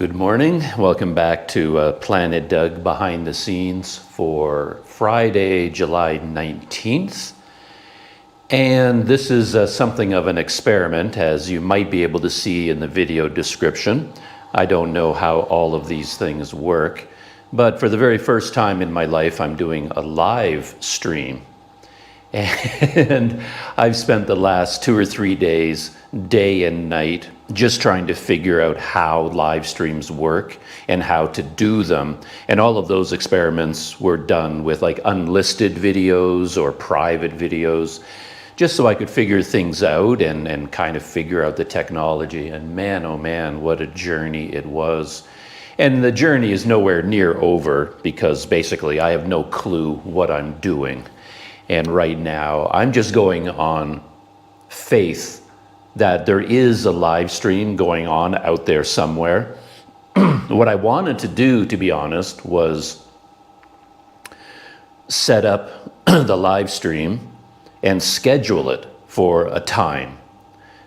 Good morning. Welcome back to Planet Doug Behind the Scenes for Friday, July 19th. And this is something of an experiment, as you might be able to see in the video description. I don't know how all of these things work, but for the very first time in my life, I'm doing a live stream. And I've spent the last 2 or 3 days, day and night, just trying to figure out how live streams work and how to do them. And all of those experiments were done with like unlisted videos or private videos, just so I could figure things out and kind of figure out the technology. And man, oh man, what a journey it was. And the journey is nowhere near over because basically I have no clue what I'm doing. And right now, I'm just going on faith that there is a live stream going on out there somewhere. What I wanted to do, to be honest, was set up the live stream and schedule it for a time.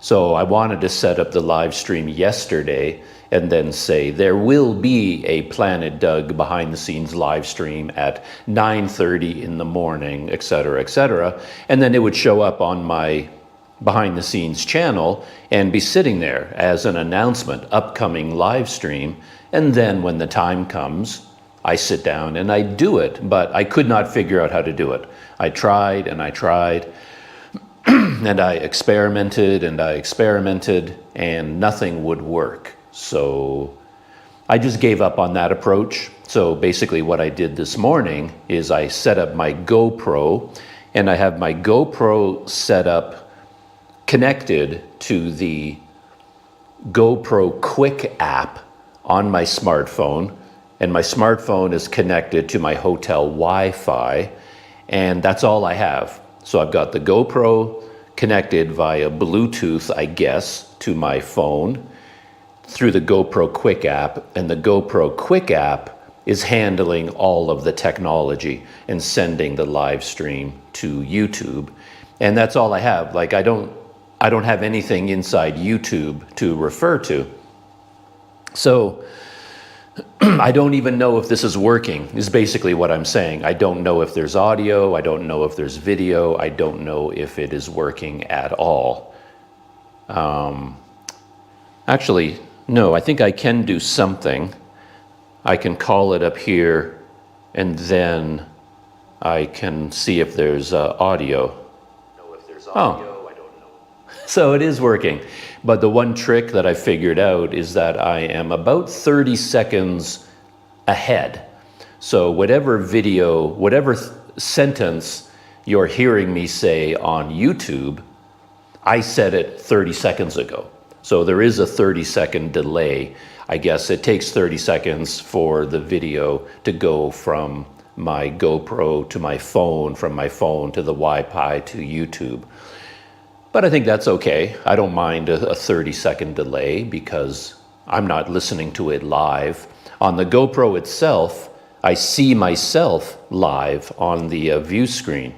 So I wanted to set up the live stream yesterday and then say there will be a Planet Doug behind the scenes live stream at 9:30 in the morning, etc., etc. And then it would show up on my behind the scenes channel and be sitting there as an announcement, upcoming live stream. And then when the time comes, I sit down and I do it, but I could not figure out how to do it. I tried and I tried. And I experimented and nothing would work. So I just gave up on that approach. So basically what I did this morning is I set up my GoPro, and I have my GoPro set up connected to the GoPro Quick app on my smartphone, and my smartphone is connected to my hotel Wi-Fi, and that's all I have. So I've got the GoPro connected via Bluetooth, I guess, to my phone through the GoPro Quick app, and the GoPro Quick app is handling all of the technology and sending the live stream to YouTube. And that's all I have. Like I don't have anything inside YouTube to refer to. So I don't even know if this is working, is basically what I'm saying. I don't know if there's audio, I don't know if there's video, I don't know if it is working at all. Actually, no, I think I can do something. I can call it up here, and then I can see if there's audio. Oh, I don't know. So it is working. But the one trick that I figured out is that I am about 30 seconds ahead. So whatever video, whatever sentence you're hearing me say on YouTube, I said it 30 seconds ago. So there is a 30-second delay. I guess it takes 30 seconds for the video to go from my GoPro to my phone, from my phone to the Wi-Fi to YouTube. But I think that's okay. I don't mind a 30-second delay because I'm not listening to it live. On the GoPro itself, I see myself live on the view screen.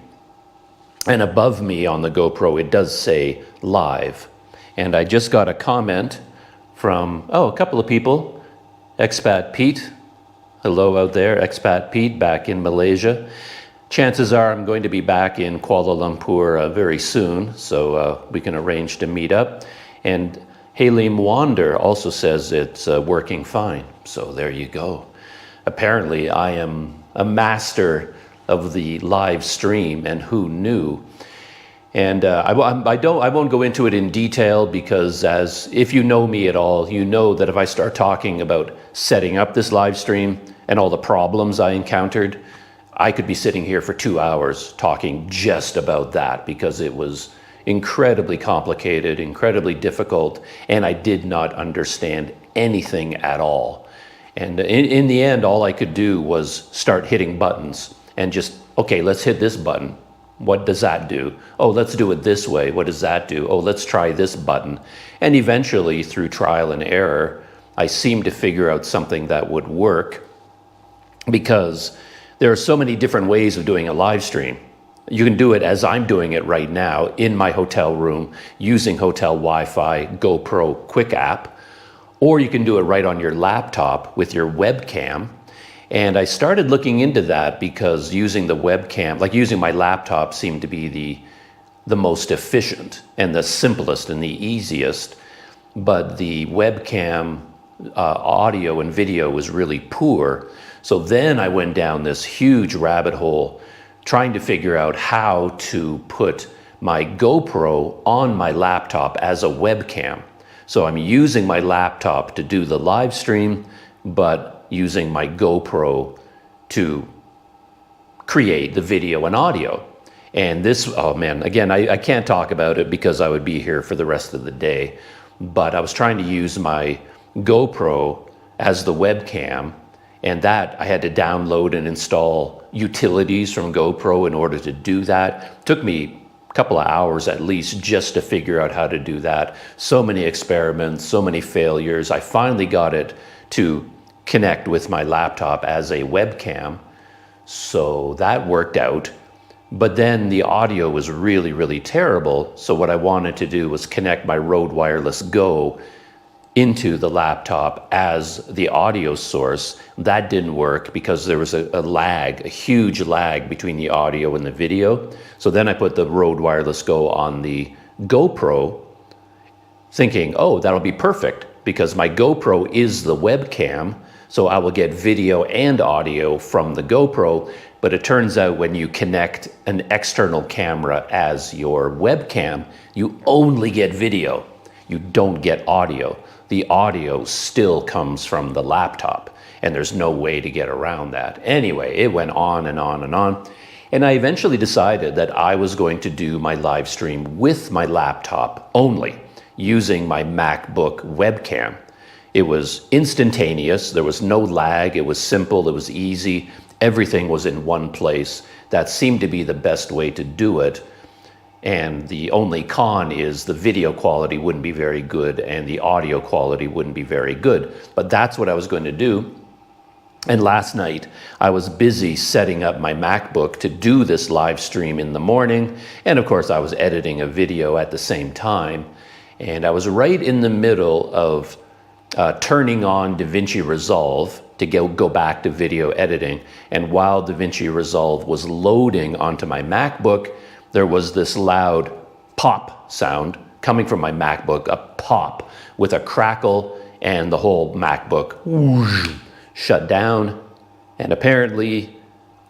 And above me on the GoPro, it does say live. And I just got a comment from, a couple of people. Expat Pete, hello out there, Expat Pete back in Malaysia. Chances are I'm going to be back in Kuala Lumpur very soon, so we can arrange to meet up. And Halim Wander also says it's working fine, so there you go. Apparently I am a master of the live stream, and who knew? And I won't go into it in detail because if you know me at all, you know that if I start talking about setting up this live stream and all the problems I encountered, I could be sitting here for 2 hours talking just about that because it was incredibly complicated, incredibly difficult, and I did not understand anything at all. And in the end, all I could do was start hitting buttons and just, okay, let's hit this button. What does that do? Oh, let's do it this way. What does that do? Oh, let's try this button. And eventually, through trial and error, I seemed to figure out something that would work because there are so many different ways of doing a live stream. You can do it as I'm doing it right now in my hotel room using hotel Wi-Fi GoPro Quick app, or you can do it right on your laptop with your webcam. And I started looking into that because using the webcam, like using my laptop, seemed to be the most efficient and the simplest and the easiest. But the webcam audio and video was really poor. So then I went down this huge rabbit hole trying to figure out how to put my GoPro on my laptop as a webcam. So I'm using my laptop to do the live stream, but using my GoPro to create the video and audio. And this, oh man, again, I can't talk about it because I would be here for the rest of the day. But I was trying to use my GoPro as the webcam, and that I had to download and install utilities from GoPro in order to do that. It took me a couple of hours at least just to figure out how to do that. So many experiments, so many failures. I finally got it to connect with my laptop as a webcam. So that worked out. But then the audio was really, really terrible. So what I wanted to do was connect my Rode Wireless Go into the laptop as the audio source. That didn't work because there was a lag, a huge lag between the audio and the video. So then I put the Rode Wireless Go on the GoPro, thinking, oh, that'll be perfect because my GoPro is the webcam, so I will get video and audio from the GoPro. But it turns out when you connect an external camera as your webcam, you only get video. You don't get audio. The audio still comes from the laptop, and there's no way to get around that. Anyway, it went on and on and on. And I eventually decided that I was going to do my live stream with my laptop only, using my MacBook webcam. It was instantaneous. There was no lag. It was simple. It was easy. Everything was in one place. That seemed to be the best way to do it. And the only con is the video quality wouldn't be very good and the audio quality wouldn't be very good. But that's what I was going to do. And last night I was busy setting up my MacBook to do this live stream in the morning. And of course I was editing a video at the same time. And I was right in the middle of turning on DaVinci Resolve to go back to video editing. And while DaVinci Resolve was loading onto my MacBook, there was this loud pop sound coming from my MacBook, a pop with a crackle, and the whole MacBook whoosh, shut down. And apparently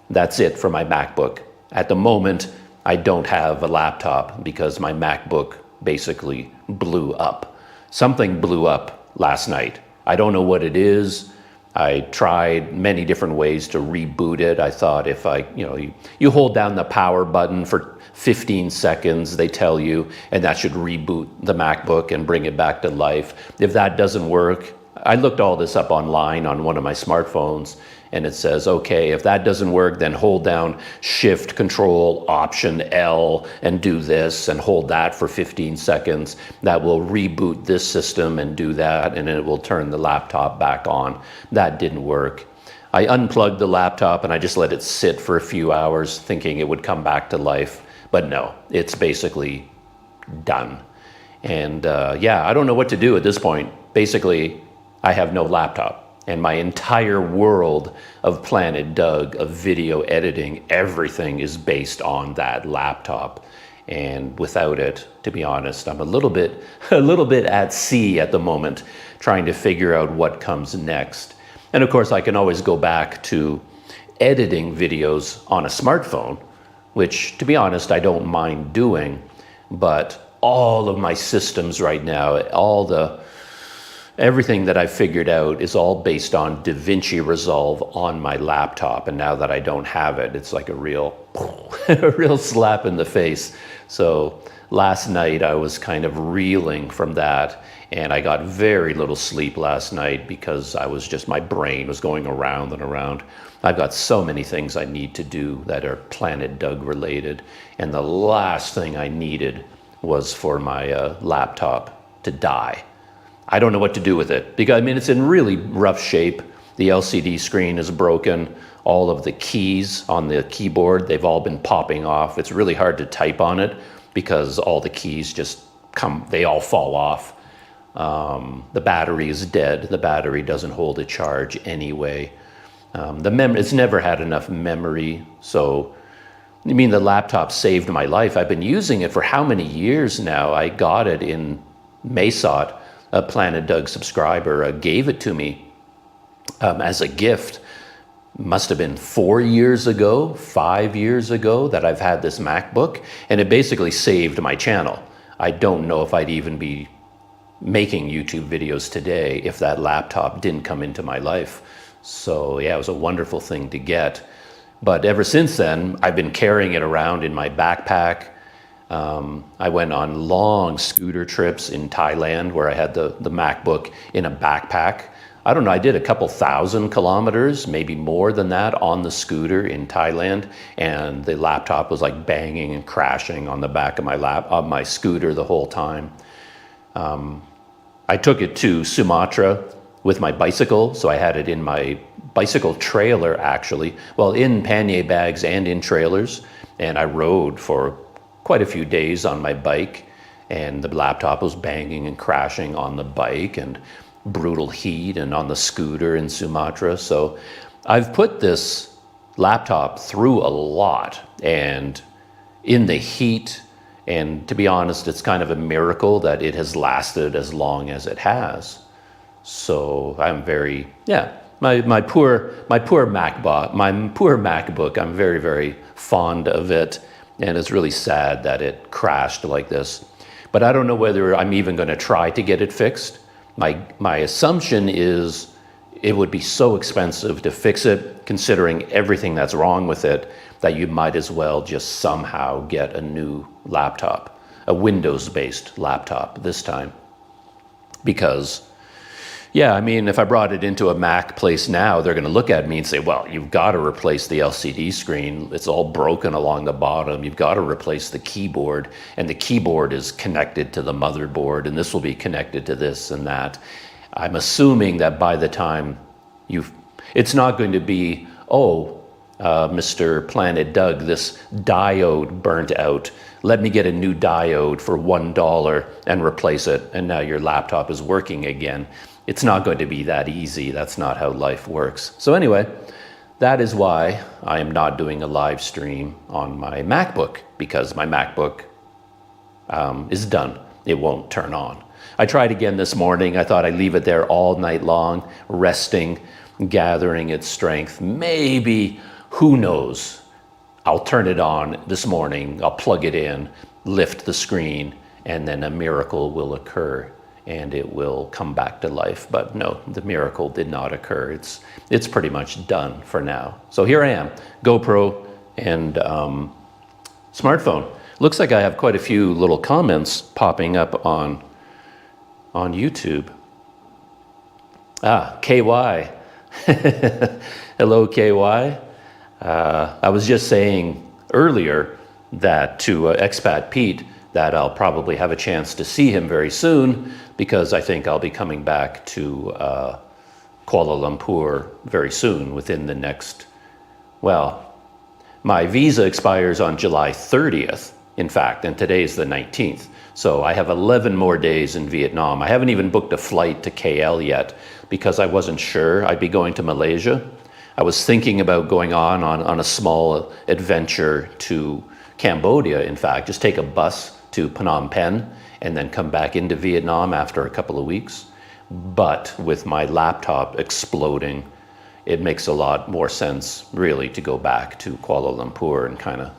that's it for my MacBook. At the moment, I don't have a laptop because my MacBook basically blew up. Something blew up last night. I don't know what it is. I tried many different ways to reboot it. I thought if you hold down the power button for 15 seconds, they tell you, and that should reboot the MacBook and bring it back to life. If that doesn't work, I looked all this up online on one of my smartphones, and it says, okay, if that doesn't work, then hold down Shift, Control, Option, L, and do this, and hold that for 15 seconds. That will reboot this system and do that, and it will turn the laptop back on. That didn't work. I unplugged the laptop, and I just let it sit for a few hours, thinking it would come back to life. But no, it's basically done. And yeah, I don't know what to do at this point. Basically, I have no laptop. And my entire world of Planet Doug, of video editing, everything is based on that laptop. And without it, to be honest, I'm a little bit at sea at the moment, trying to figure out what comes next. And of course, I can always go back to editing videos on a smartphone, which, to be honest, I don't mind doing. But all of my systems right now, everything that I've figured out is all based on DaVinci Resolve on my laptop. And now that I don't have it, it's like a real slap in the face. So last night I was kind of reeling from that. And I got very little sleep last night because my brain was going around and around. I've got so many things I need to do that are Planet Doug related. And the last thing I needed was for my laptop to die. I don't know what to do with it because, I mean, it's in really rough shape. The LCD screen is broken. All of the keys on the keyboard, they've all been popping off. It's really hard to type on it because all the keys they all fall off. The battery is dead. The battery doesn't hold a charge anyway. It's never had enough memory. So, I mean, the laptop saved my life. I've been using it for how many years now? I got it in Mesot. A Planet Doug subscriber gave it to me as a gift. Must have been 4 years ago, 5 years ago that I've had this MacBook, and it basically saved my channel. I don't know if I'd even be making YouTube videos today if that laptop didn't come into my life. So yeah, it was a wonderful thing to get. But ever since then, I've been carrying it around in my backpack. I went on long scooter trips in Thailand where I had the MacBook in a backpack. I don't know, I did a couple thousand kilometers, maybe more than that, on the scooter in Thailand, and the laptop was like banging and crashing on the back of my scooter the whole time. I took it to Sumatra with my bicycle, so I had it in my bicycle trailer, actually. Well, in pannier bags and in trailers, and I rode for quite a few days on my bike, and the laptop was banging and crashing on the bike, and brutal heat, and on the scooter in Sumatra. So I've put this laptop through a lot, and in the heat, and to be honest, it's kind of a miracle that it has lasted as long as it has. So I'm very, my poor MacBook, I'm very, very fond of it, and it's really sad that it crashed like this. But I don't know whether I'm even going to try to get it fixed. My assumption is it would be so expensive to fix it, considering everything that's wrong with it, that you might as well just somehow get a new laptop, a Windows-based laptop this time. Because, yeah, I mean, if I brought it into a Mac place now, they're going to look at me and say, well, you've got to replace the LCD screen. It's all broken along the bottom. You've got to replace the keyboard, and the keyboard is connected to the motherboard, and this will be connected to this and that. I'm assuming that by the time it's not going to be, Mr. Planet Doug, this diode burnt out. Let me get a new diode for $1 and replace it, and now your laptop is working again. It's not going to be that easy. That's not how life works. So anyway, that is why I am not doing a live stream on my MacBook, because my MacBook is done. It won't turn on. I tried again this morning. I thought I'd leave it there all night long, resting, gathering its strength. Maybe, who knows, I'll turn it on this morning. I'll plug it in, lift the screen, and then a miracle will occur, and it will come back to life. But no, the miracle did not occur. It's pretty much done for now. So here I am, GoPro and smartphone. Looks like I have quite a few little comments popping up on YouTube. KY. Hello, KY. I was just saying earlier that to Expat Pete that I'll probably have a chance to see him very soon, because I think I'll be coming back to Kuala Lumpur very soon, within the next, my visa expires on July 30th, in fact, and today's the 19th. So I have 11 more days in Vietnam. I haven't even booked a flight to KL yet, because I wasn't sure I'd be going to Malaysia. I was thinking about going on a small adventure to Cambodia, in fact, just take a bus to Phnom Penh and then come back into Vietnam after a couple of weeks. But with my laptop exploding, it makes a lot more sense, really, to go back to Kuala Lumpur and kind of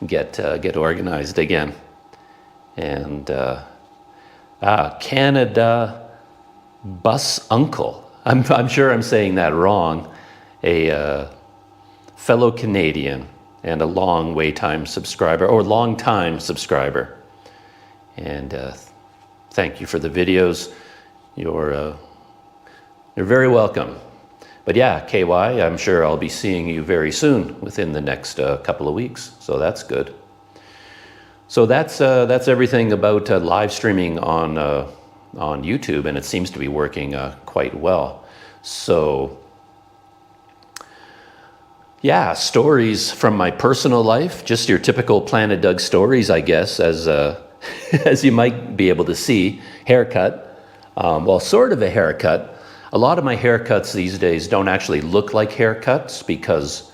get organized again. And Canada Bus Uncle. I'm sure I'm saying that wrong. A fellow Canadian and a long time subscriber. And thank you for the videos. You're very welcome. But yeah, KY, I'm sure I'll be seeing you very soon, within the next couple of weeks. So that's good. So that's everything about live streaming on YouTube, and it seems to be working quite well. So yeah, stories from my personal life, just your typical Planet Doug stories, I guess, as as you might be able to see. Haircut. Well, sort of a haircut. A lot of my haircuts these days don't actually look like haircuts because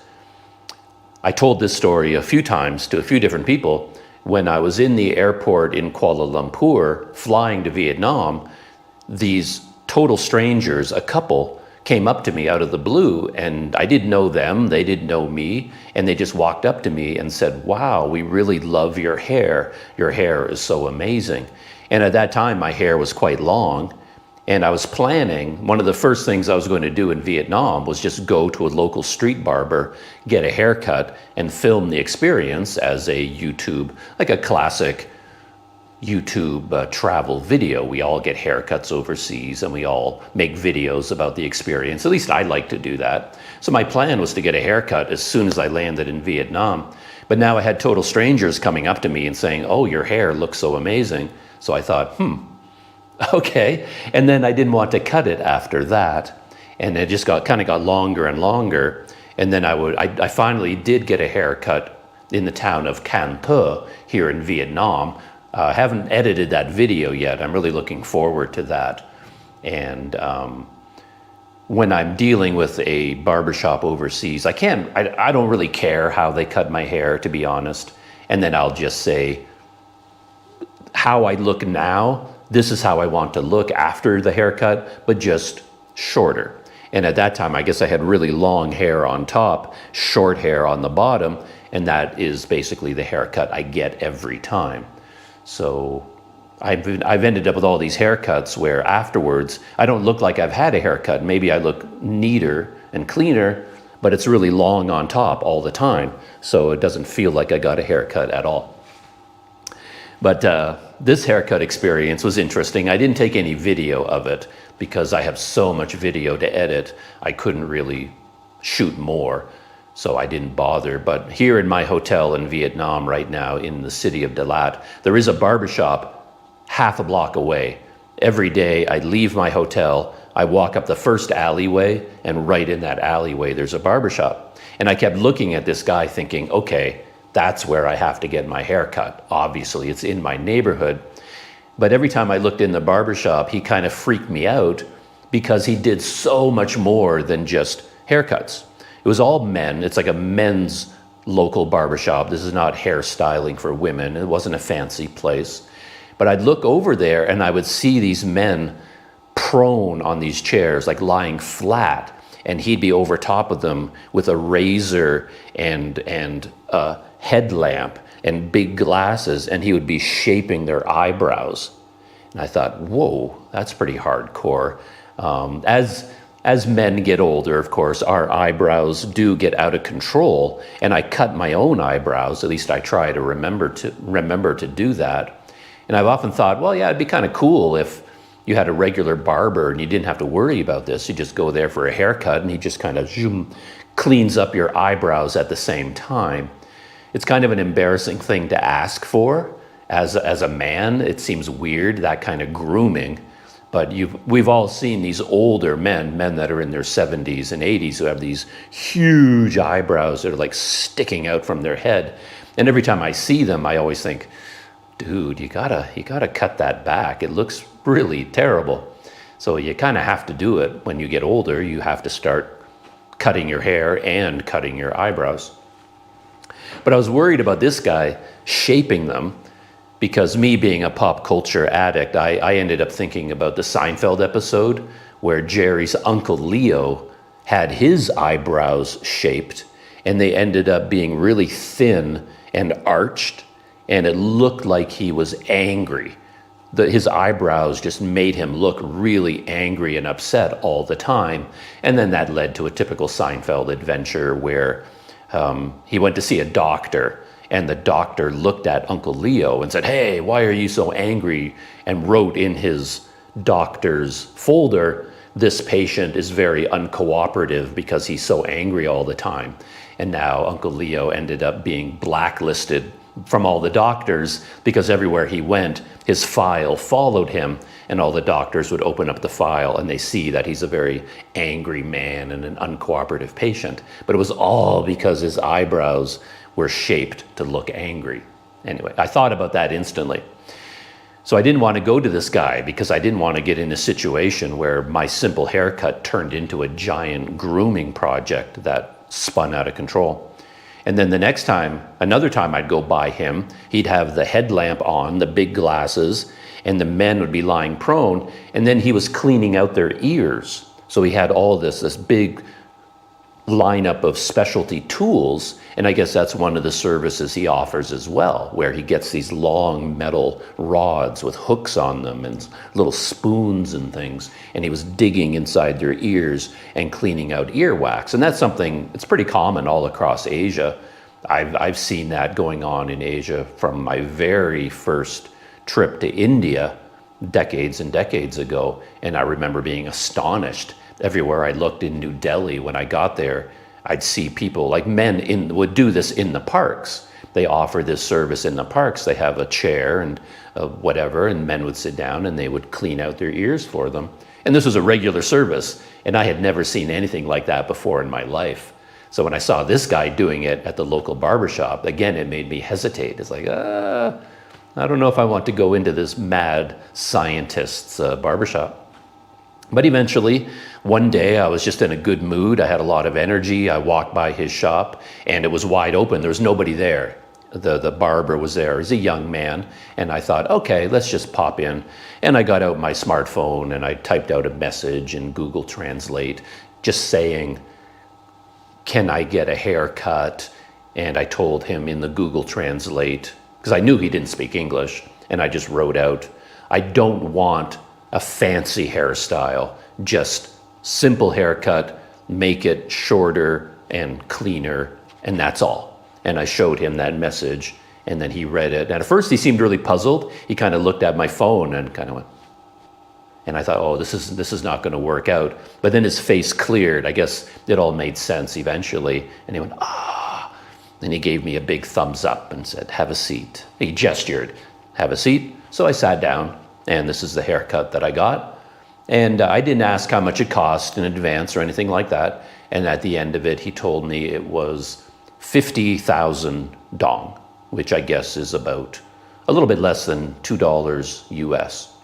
I told this story a few times to a few different people. When I was in the airport in Kuala Lumpur flying to Vietnam, these total strangers, a couple, came up to me out of the blue, and I didn't know them, they didn't know me, and they just walked up to me and said, "Wow, we really love your hair. Your hair is so amazing." And at that time, my hair was quite long, and I was planning, one of the first things I was going to do in Vietnam was just go to a local street barber, get a haircut, and film the experience as a YouTube, like a classic YouTube travel video. We all get haircuts overseas and we all make videos about the experience. At least I like to do that. So my plan was to get a haircut as soon as I landed in Vietnam. But now I had total strangers coming up to me and saying, "Oh, your hair looks so amazing." So I thought, okay. And then I didn't want to cut it after that. And it just kind of got longer and longer. And then I finally did get a haircut in the town of Can Tho here in Vietnam. I haven't edited that video yet. I'm really looking forward to that. And when I'm dealing with a barbershop overseas, I don't really care how they cut my hair, to be honest. And then I'll just say, how I look now, this is how I want to look after the haircut, but just shorter. And at that time, I guess I had really long hair on top, short hair on the bottom, and that is basically the haircut I get every time. So I've ended up with all these haircuts where afterwards, I don't look like I've had a haircut. Maybe I look neater and cleaner, but it's really long on top all the time. So it doesn't feel like I got a haircut at all. But this haircut experience was interesting. I didn't take any video of it because I have so much video to edit. I couldn't really shoot more, so I didn't bother. But here in my hotel in Vietnam right now, in the city of Dalat, there is a barbershop half a block away. Every day I leave my hotel, I walk up the first alleyway, and right in that alleyway there's a barbershop. And I kept looking at this guy thinking, okay, that's where I have to get my hair cut. Obviously, it's in my neighborhood. But every time I looked in the barbershop, he kind of freaked me out because he did so much more than just haircuts. It was all men. It's like a men's local barbershop. This is not hairstyling for women. It wasn't a fancy place. But I'd look over there and I would see these men prone on these chairs, like lying flat. And he'd be over top of them with a razor and a headlamp and big glasses, and he would be shaping their eyebrows. And I thought, whoa, that's pretty hardcore. As men get older, of course, our eyebrows do get out of control, and I cut my own eyebrows. At least I try to remember to do that. And I've often thought, well, yeah, it'd be kind of cool if you had a regular barber and you didn't have to worry about this. You just go there for a haircut and he just kind of cleans up your eyebrows at the same time. It's kind of an embarrassing thing to ask for as a man. It seems weird, that kind of grooming. But we've all seen these older men that are in their 70s and 80s who have these huge eyebrows that are like sticking out from their head. And every time I see them, I always think, dude, you gotta cut that back. It looks really terrible. So you kind of have to do it. When you get older, you have to start cutting your hair and cutting your eyebrows. But I was worried about this guy shaping them because me being a pop culture addict, I ended up thinking about the Seinfeld episode where Jerry's Uncle Leo had his eyebrows shaped and they ended up being really thin and arched, and it looked like he was angry. His eyebrows just made him look really angry and upset all the time. And then that led to a typical Seinfeld adventure where he went to see a doctor, and the doctor looked at Uncle Leo and said, "Hey, why are you so angry?" and wrote in his doctor's folder, "This patient is very uncooperative because he's so angry all the time." And now Uncle Leo ended up being blacklisted from all the doctors because everywhere he went, his file followed him, and all the doctors would open up the file and they see that he's a very angry man and an uncooperative patient. But it was all because his eyebrows were shaped to look angry. Anyway, I thought about that instantly. So I didn't want to go to this guy because I didn't want to get in a situation where my simple haircut turned into a giant grooming project that spun out of control. And then the next time, another time I'd go by him, he'd have the headlamp on, the big glasses, and the men would be lying prone, and then he was cleaning out their ears. So he had all this big lineup of specialty tools, and I guess that's one of the services he offers as well, where he gets these long metal rods with hooks on them and little spoons and things, and he was digging inside their ears and cleaning out earwax. And that's something, it's pretty common all across Asia. I've seen that going on in Asia from my very first trip to India decades and decades ago, and I remember being astonished. Everywhere I looked in New Delhi when I got there, I'd see people, like men would do this in the parks. They offer this service in the parks. They have a chair and whatever, and men would sit down and they would clean out their ears for them. And this was a regular service, and I had never seen anything like that before in my life. So when I saw this guy doing it at the local barbershop, again, it made me hesitate. It's like, I don't know if I want to go into this mad scientist's barbershop. But eventually, one day I was just in a good mood. I had a lot of energy. I walked by his shop and it was wide open. There was nobody there. The barber was there. He's a young man. And I thought, okay, let's just pop in. And I got out my smartphone and I typed out a message in Google Translate just saying, can I get a haircut? And I told him in the Google Translate, because I knew he didn't speak English, and I just wrote out, I don't want a fancy hairstyle, just simple haircut, make it shorter and cleaner, and that's all. And I showed him that message, and then he read it. And at first he seemed really puzzled. He kind of looked at my phone and kind of went, and I thought, oh, this is not going to work out. But then his face cleared. I guess it all made sense eventually. And he went, ah. And he gave me a big thumbs up and said, have a seat. He gestured, have a seat. So I sat down. And this is the haircut that I got. And I didn't ask how much it cost in advance or anything like that. And at the end of it, he told me it was 50,000 dong, which I guess is about a little bit less than $2 US.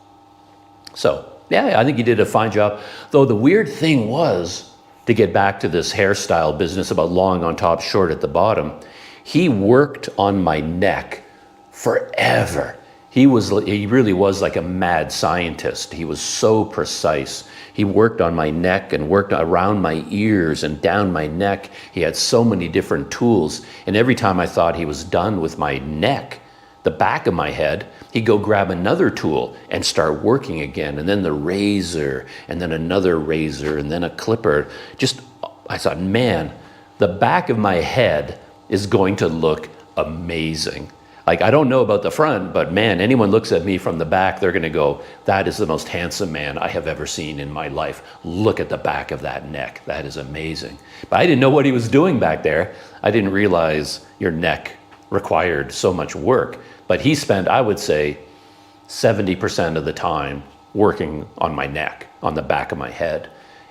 So, yeah, I think he did a fine job. Though the weird thing was, to get back to this hairstyle business about long on top, short at the bottom, he worked on my neck forever. He really was like a mad scientist. He was so precise. He worked on my neck and worked around my ears and down my neck. He had so many different tools. And every time I thought he was done with my neck, the back of my head, he'd go grab another tool and start working again. And then the razor, and then another razor, and then a clipper. I thought, man, the back of my head is going to look amazing. Like, I don't know about the front, but man, anyone looks at me from the back, they're gonna go, that is the most handsome man I have ever seen in my life. Look at the back of that neck, that is amazing. But I didn't know what he was doing back there. I didn't realize your neck required so much work. But he spent, I would say, 70% of the time working on my neck, on the back of my head.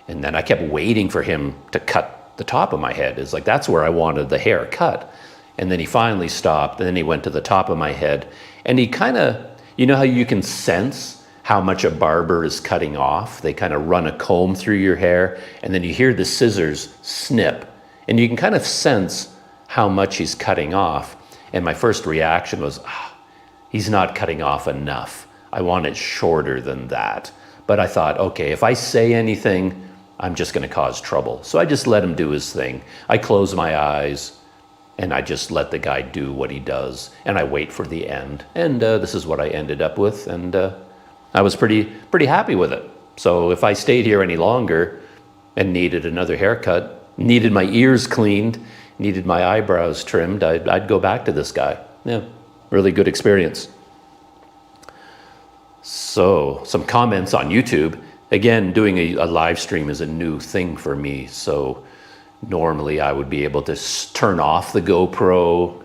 And then I kept waiting for him to cut the top of my head. It's like, that's where I wanted the hair cut. And then he finally stopped, and then he went to the top of my head. And he kind of, you know how you can sense how much a barber is cutting off? They kind of run a comb through your hair, and then you hear the scissors snip. And you can kind of sense how much he's cutting off. And my first reaction was, he's not cutting off enough. I want it shorter than that. But I thought, okay, if I say anything, I'm just going to cause trouble. So I just let him do his thing. I close my eyes. And I just let the guy do what he does, and I wait for the end. And this is what I ended up with, and I was pretty happy with it. So if I stayed here any longer and needed another haircut, needed my ears cleaned, needed my eyebrows trimmed, I'd go back to this guy. Yeah, really good experience. So some comments on YouTube. Again, doing a live stream is a new thing for me, so normally I would be able to turn off the GoPro,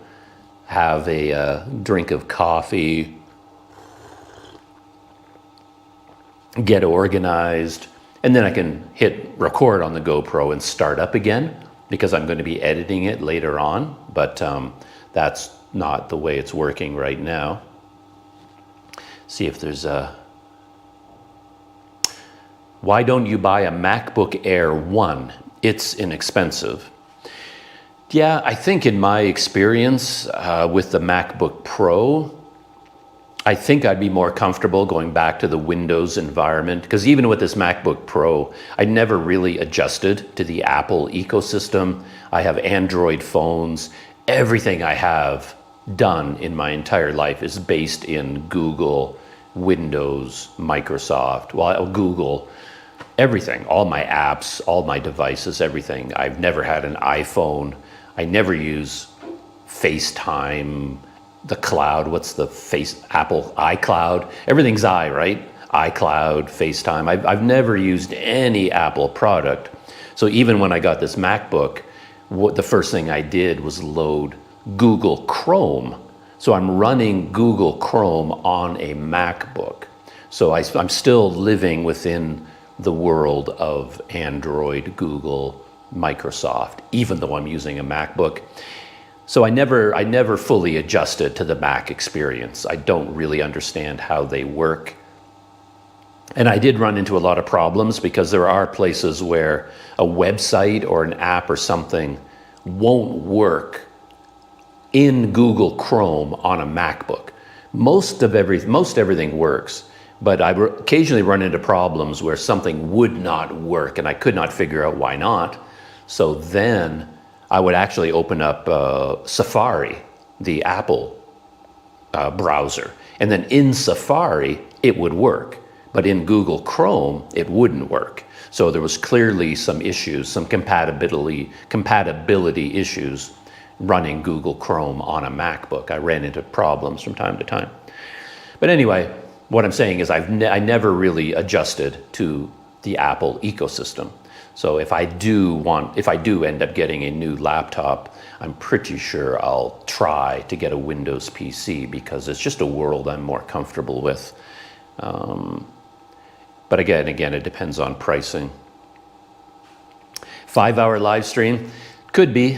have a drink of coffee, get organized, and then I can hit record on the GoPro and start up again because I'm going to be editing it later on, but that's not the way it's working right now. see if there's a... Why don't you buy a MacBook Air 1? It's inexpensive. Yeah, I think in my experience with the MacBook Pro, I think I'd be more comfortable going back to the Windows environment, because even with this MacBook Pro, I never really adjusted to the Apple ecosystem. I have Android phones. Everything I have done in my entire life is based in Google, Windows, Microsoft, well, Google, everything, all my apps, all my devices, everything. I've never had an iPhone. I never use FaceTime, the cloud, what's the Apple iCloud? Everything's I, right? iCloud, FaceTime. I've never used any Apple product. So even when I got this MacBook, the first thing I did was load Google Chrome. So I'm running Google Chrome on a MacBook. So I'm still living within the world of Android, Google, Microsoft, even though I'm using a MacBook. So I never fully adjusted to the Mac experience. I don't really understand how they work. And I did run into a lot of problems because there are places where a website or an app or something won't work in Google Chrome on a MacBook. Most everything works, but I occasionally run into problems where something would not work and I could not figure out why not. So then I would actually open up Safari, the Apple browser. And then in Safari, it would work. But in Google Chrome, it wouldn't work. So there was clearly some issues, some compatibility issues running Google Chrome on a MacBook. I ran into problems from time to time. But anyway, what I'm saying is I never really adjusted to the Apple ecosystem. So if I do end up getting a new laptop, I'm pretty sure I'll try to get a Windows PC because it's just a world I'm more comfortable with. But again, it depends on pricing. 5-hour live stream? Could be.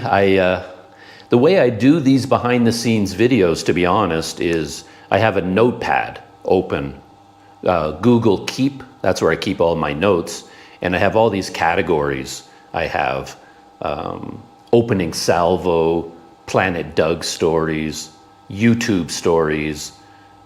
The way I do these behind the scenes videos, to be honest, is I have a notepad open. Google Keep, that's where I keep all my notes. And I have all these categories. I have opening salvo, Planet Doug stories, YouTube stories,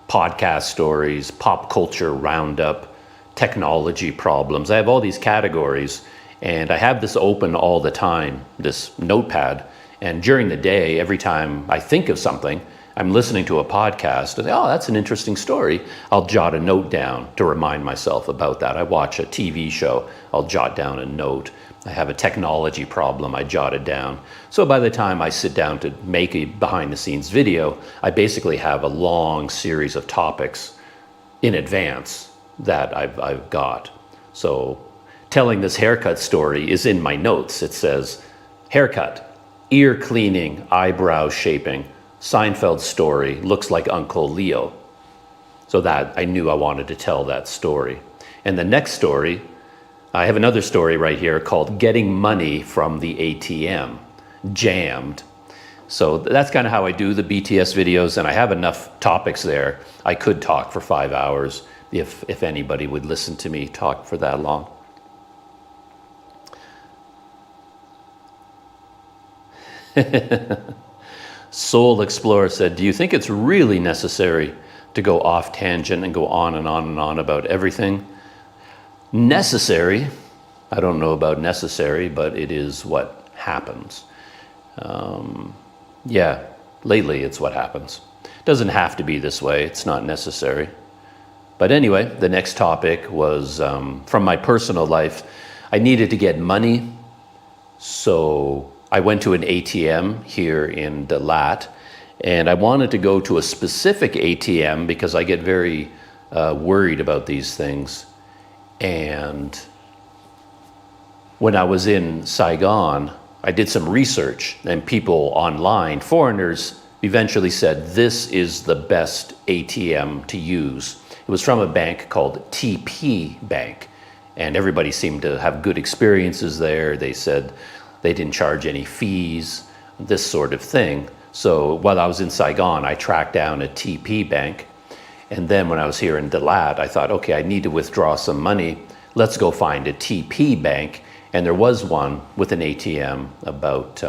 podcast stories, pop culture roundup, technology problems. I have all these categories, and I have this open all the time, this notepad. And during the day, every time I think of something, I'm listening to a podcast, and say, oh, that's an interesting story. I'll jot a note down to remind myself about that. I watch a TV show, I'll jot down a note. I have a technology problem, I jot it down. So by the time I sit down to make a behind the scenes video, I basically have a long series of topics in advance that I've got. So telling this haircut story is in my notes. It says, haircut, ear cleaning, eyebrow shaping, Seinfeld story, looks like Uncle Leo. So that I knew I wanted to tell that story. And the next story, I have another story right here called Getting Money from the ATM, Jammed. So that's kind of how I do the BTS videos, and I have enough topics there. I could talk for 5 hours if anybody would listen to me talk for that long. Soul Explorer said, do you think it's really necessary to go off tangent and go on and on and on about everything? Necessary, I don't know about necessary, but it is what happens. Yeah, lately it's what happens. It doesn't have to be this way, it's not necessary. But anyway, the next topic was from my personal life. I needed to get money, so I went to an ATM here in Dalat, and I wanted to go to a specific ATM because I get very worried about these things. And when I was in Saigon, I did some research, and people online, foreigners, eventually said this is the best ATM to use. It was from a bank called TP Bank, and everybody seemed to have good experiences there. They said they didn't charge any fees, this sort of thing. So while I was in Saigon, I tracked down a TP Bank, And then when I was here in Dalat, I thought, okay, I need to withdraw some money. Let's go find a TP bank. And there was one with an ATM about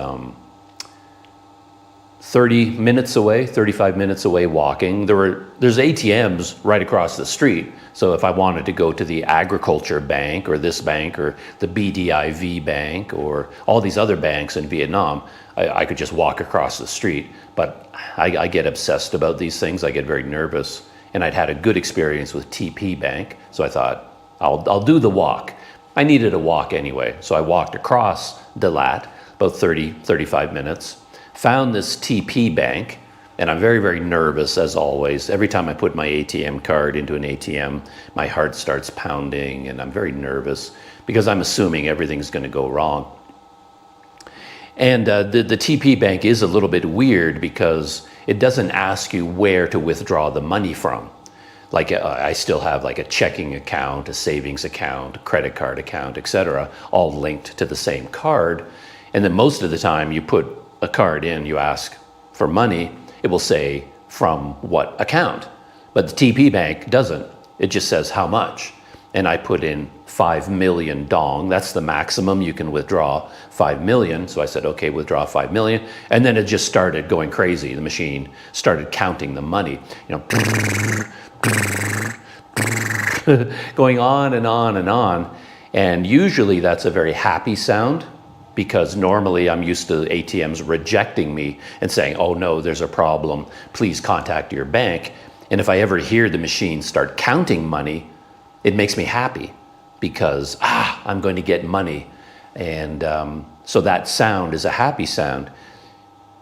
30 minutes away, 35 minutes away walking. There's ATMs right across the street. So if I wanted to go to the agriculture bank or this bank or the BDIV bank or all these other banks in Vietnam, I could just walk across the street. But I get obsessed about these things. I get very nervous. And I'd had a good experience with TP Bank. So I thought, I'll do the walk. I needed a walk anyway. So I walked across Dalat, about 30, 35 minutes, found this TP Bank, and I'm very, very nervous as always. Every time I put my ATM card into an ATM, my heart starts pounding and I'm very nervous because I'm assuming everything's going to go wrong. And the TP Bank is a little bit weird because it doesn't ask you where to withdraw the money from. Like I still have like a checking account, a savings account, a credit card account, etc., all linked to the same card. And then most of the time you put a card in, you ask for money, it will say from what account. But the TP Bank doesn't. It just says how much. And I put in 5 million dong. That's the maximum you can withdraw, 5 million. So I said, okay, withdraw 5 million. And then it just started going crazy. The machine started counting the money, going on and on and on. And usually that's a very happy sound because normally I'm used to ATMs rejecting me and saying, oh no, there's a problem. Please contact your bank. And if I ever hear the machine start counting money, it makes me happy because, I'm going to get money. And so that sound is a happy sound.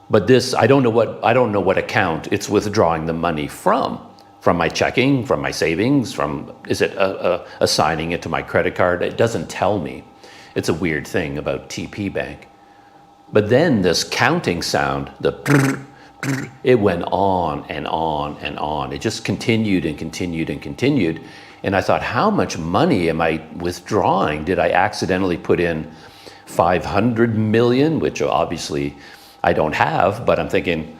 But this, I don't know what account it's withdrawing the money from my checking, from my savings, is it assigning it to my credit card? It doesn't tell me. It's a weird thing about TP Bank. But then this counting sound, it went on and on and on. It just continued and continued and continued. And I thought, how much money am I withdrawing? Did I accidentally put in 500 million, which obviously I don't have, but I'm thinking,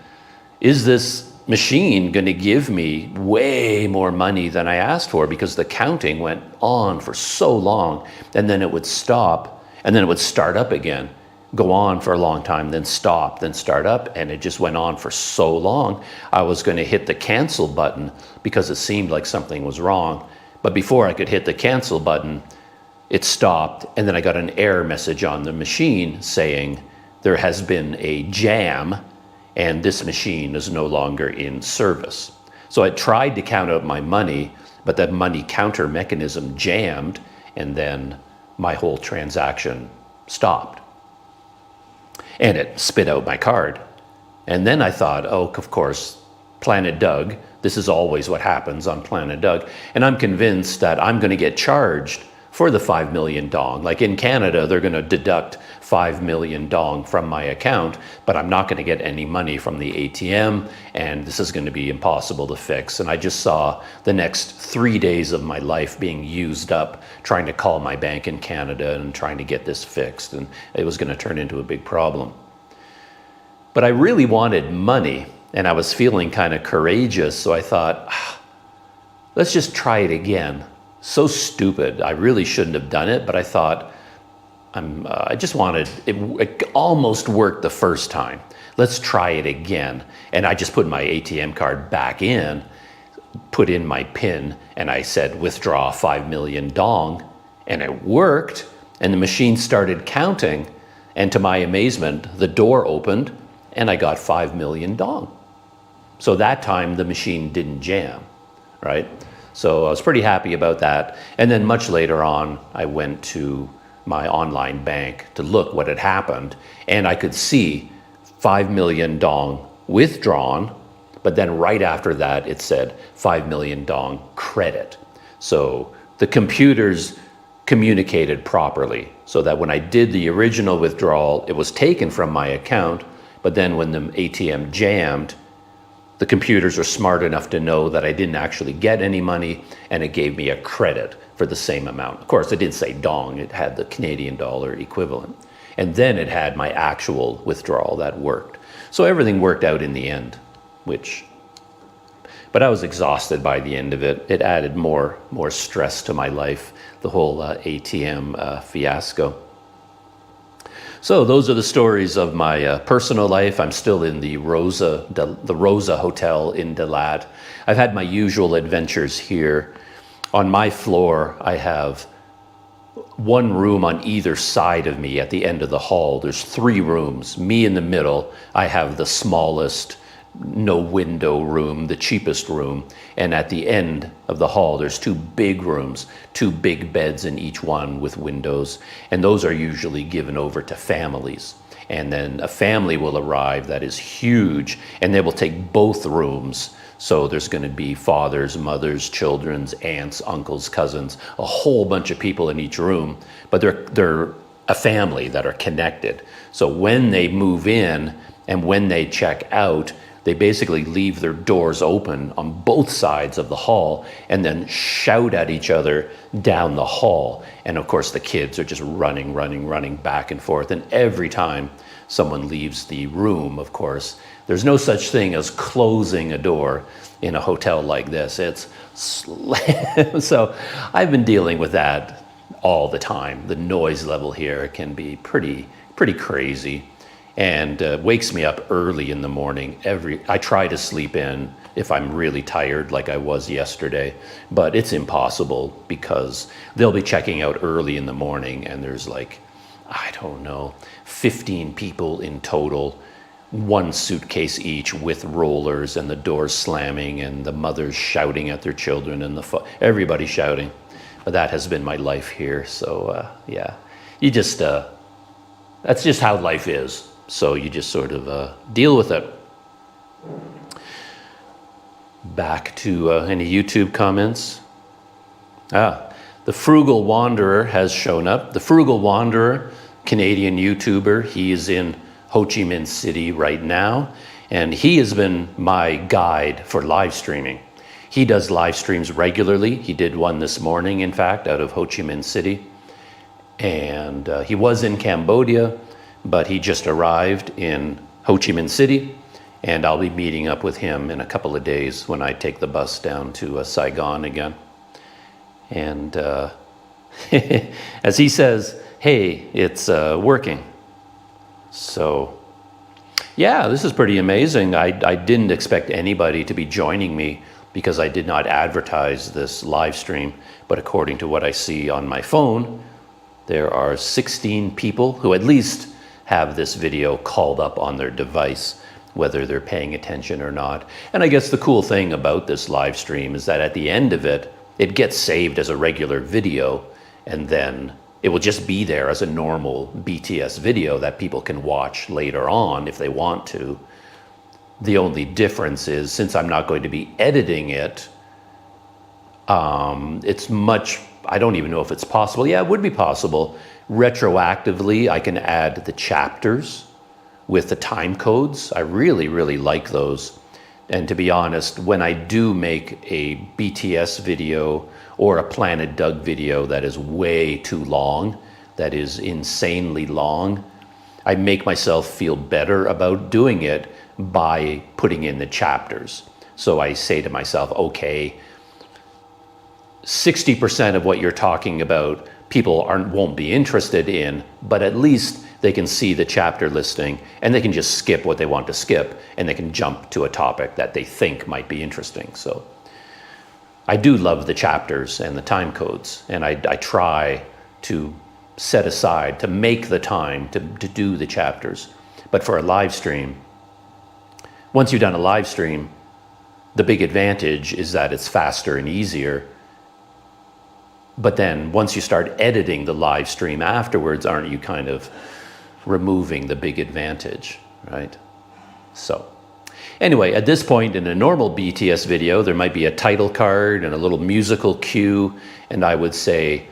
is this machine going to give me way more money than I asked for? Because the counting went on for so long, and then it would stop, and then it would start up again, go on for a long time, then stop, then start up, and it just went on for so long. I was going to hit the cancel button because it seemed like something was wrong. But before I could hit the cancel button, it stopped, and then I got an error message on the machine saying there has been a jam and this machine is no longer in service. So I tried to count out my money, but that money counter mechanism jammed, and then my whole transaction stopped. And it spit out my card. And then I thought, oh, of course, Planet Doug, this is always what happens on Planet Doug. And I'm convinced that I'm going to get charged for the 5 million dong. Like in Canada, they're going to deduct 5 million dong from my account, but I'm not going to get any money from the ATM, and this is going to be impossible to fix. And I just saw the next 3 days of my life being used up trying to call my bank in Canada and trying to get this fixed, and it was going to turn into a big problem. But I really wanted money, and I was feeling kind of courageous, so I thought, let's just try it again. So stupid. I really shouldn't have done it, but I thought, I just wanted, it almost worked the first time. Let's try it again. And I just put my ATM card back in, put in my PIN, and I said, withdraw 5 million dong. And it worked, and the machine started counting. And to my amazement, the door opened, and I got 5 million dong. So that time, the machine didn't jam, right? So I was pretty happy about that. And then much later on, I went to my online bank to look what had happened. And I could see 5 million dong withdrawn, but then right after that, it said 5 million dong credit. So the computers communicated properly so that when I did the original withdrawal, it was taken from my account. But then when the ATM jammed, the computers are smart enough to know that I didn't actually get any money, and it gave me a credit for the same amount. Of course, it didn't say dong, it had the Canadian dollar equivalent. And then it had my actual withdrawal that worked. So everything worked out in the end, which But I was exhausted by the end of it. It added more stress to my life, the whole ATM fiasco. So those are the stories of my personal life. I'm still in the Rosa Hotel in Dalat. I've had my usual adventures here. On my floor, I have one room on either side of me at the end of the hall. There's 3 rooms. Me in the middle. I have the smallest, no window room, the cheapest room. And at the end of the hall, there's 2 big rooms, 2 big beds in each one with windows. And those are usually given over to families. And then a family will arrive that is huge, and they will take both rooms. So there's going to be fathers, mothers, children's, aunts, uncles, cousins, a whole bunch of people in each room, but they're a family that are connected. So when they move in and when they check out, they basically leave their doors open on both sides of the hall and then shout at each other down the hall. And of course the kids are just running back and forth. And every time someone leaves the room, of course, there's no such thing as closing a door in a hotel like this. It's so I've been dealing with that all the time. The noise level here can be pretty crazy, and wakes me up early in the morning. I try to sleep in if I'm really tired, like I was yesterday, but it's impossible because they'll be checking out early in the morning, and there's like, I don't know, 15 people in total. 1 suitcase each with rollers, and the doors slamming, and the mothers shouting at their children, and everybody shouting. But that has been my life here. So yeah, you just that's just how life is. So you just sort of deal with it. Back to any YouTube comments. The Frugal Wanderer has shown up. The Frugal Wanderer, Canadian YouTuber, he is in Ho Chi Minh City right now, and he has been my guide for live streaming. He does live streams regularly. He did one this morning, in fact, out of Ho Chi Minh City. And he was in Cambodia, but he just arrived in Ho Chi Minh City, and I'll be meeting up with him in a couple of days when I take the bus down to Saigon again. And as he says, hey, it's working. So yeah, this is pretty amazing. I didn't expect anybody to be joining me because I did not advertise this live stream, but according to what I see on my phone, there are 16 people who at least have this video called up on their device, whether they're paying attention or not. And I guess the cool thing about this live stream is that at the end of it, it gets saved as a regular video, and then it will just be there as a normal BTS video that people can watch later on if they want to. The only difference is, since I'm not going to be editing it, it's much, I don't even know if it's possible. Yeah, it would be possible. Retroactively, I can add the chapters with the time codes. I really like those. And to be honest, when I do make a BTS video or a Planet Doug video that is way too long, that is insanely long, I make myself feel better about doing it by putting in the chapters. So I say to myself, okay, 60% of what you're talking about people won't be interested in, but at least they can see the chapter listing and they can just skip what they want to skip, and they can jump to a topic that they think might be interesting. So I do love the chapters and the time codes, and I try to set aside, to make the time to do the chapters. But for a live stream, once you've done a live stream, the big advantage is that it's faster and easier. But then once you start editing the live stream afterwards, aren't you kind of removing the big advantage, right? So anyway, at this point in a normal BTS video, there might be a title card and a little musical cue, and I would say,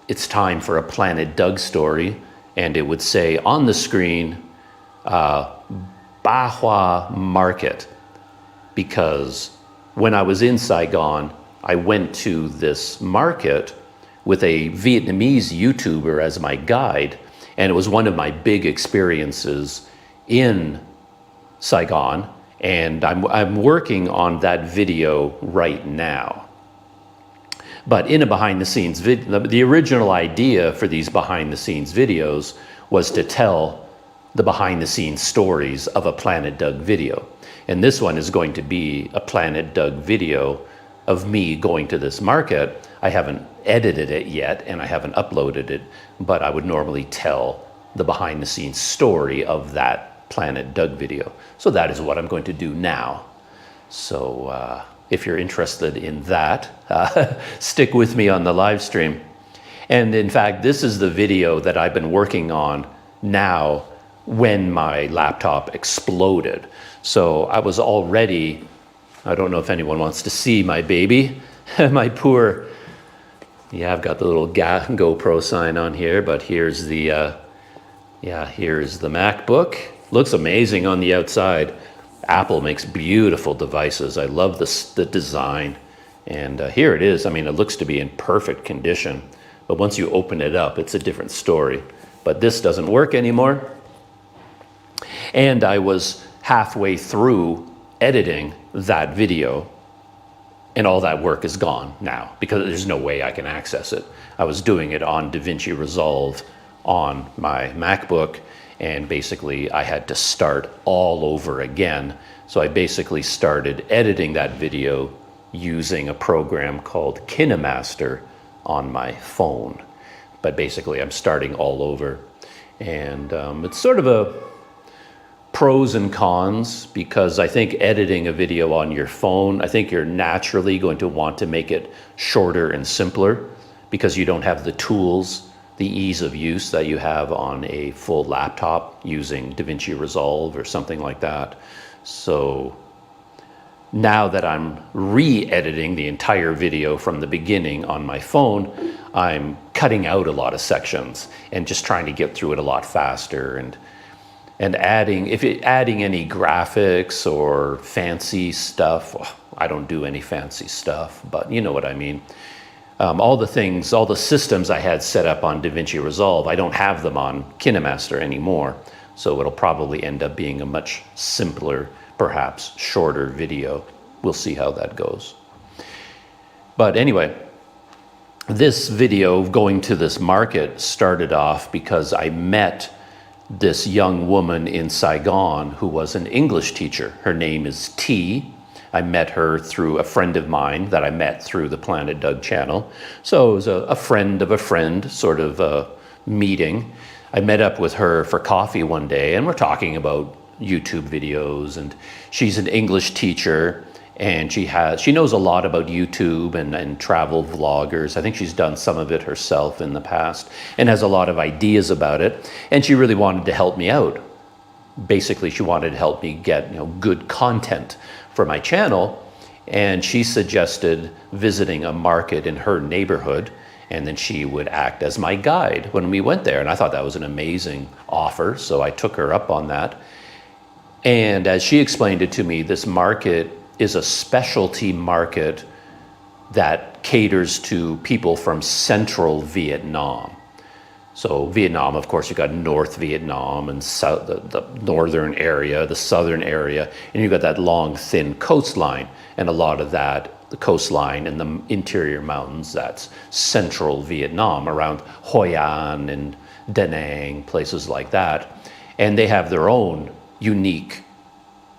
it's time for a Planet Doug story, and it would say on the screen, Ba Hoa Market, because when I was in Saigon, I went to this market with a Vietnamese YouTuber as my guide, and it was one of my big experiences in Saigon, And I'm working on that video right now. But in a behind-the-scenes video, the original idea for these behind-the-scenes videos was to tell the behind-the-scenes stories of a Planet Doug video. And this one is going to be a Planet Doug video of me going to this market. I haven't edited it yet and I haven't uploaded it, but I would normally tell the behind-the-scenes story of that Planet Doug video. So that is what I'm going to do now. So if you're interested in that, stick with me on the live stream. And in fact, this is the video that I've been working on now when my laptop exploded. So I was already, I don't know if anyone wants to see my baby, my poor, yeah, I've got the little GoPro sign on here, but here's the, here's the MacBook. Looks amazing on the outside. Apple makes beautiful devices. I love the design. And here it is. I mean, it looks to be in perfect condition. But once you open it up, it's a different story. But this doesn't work anymore. And I was halfway through editing that video, and all that work is gone now because there's no way I can access it. I was doing it on DaVinci Resolve on my MacBook, and basically I had to start all over again. So I basically started editing that video using a program called KineMaster on my phone. But basically I'm starting all over. And it's sort of a pros and cons, because I think editing a video on your phone, I think you're naturally going to want to make it shorter and simpler because you don't have the tools, the ease of use that you have on a full laptop using DaVinci Resolve or something like that. So now that I'm re-editing the entire video from the beginning on my phone, I'm cutting out a lot of sections and just trying to get through it a lot faster, and adding any graphics or fancy stuff. Well, I don't do any fancy stuff, but you know what I mean. All the systems I had set up on DaVinci Resolve, I don't have them on KineMaster anymore. So it'll probably end up being a much simpler, perhaps shorter video. We'll see how that goes. But anyway, this video going to this market started off because I met this young woman in Saigon who was an English teacher. Her name is T. I met her through a friend of mine that I met through the Planet Doug channel. So it was a friend of a friend sort of meeting. I met up with her for coffee one day and we're talking about YouTube videos, and she's an English teacher and she knows a lot about YouTube and travel vloggers. I think she's done some of it herself in the past and has a lot of ideas about it. And she really wanted to help me out. Basically, she wanted to help me get good content for my channel. And she suggested visiting a market in her neighborhood, and then she would act as my guide when we went there. And I thought that was an amazing offer, so I took her up on that. And as she explained it to me, this market is a specialty market that caters to people from central Vietnam. So Vietnam, of course, you've got North Vietnam and south, the northern area, the southern area, and you've got that long, thin coastline. And a lot of that, the coastline and the interior mountains, that's central Vietnam, around Hoi An and Da Nang, places like that. And they have their own unique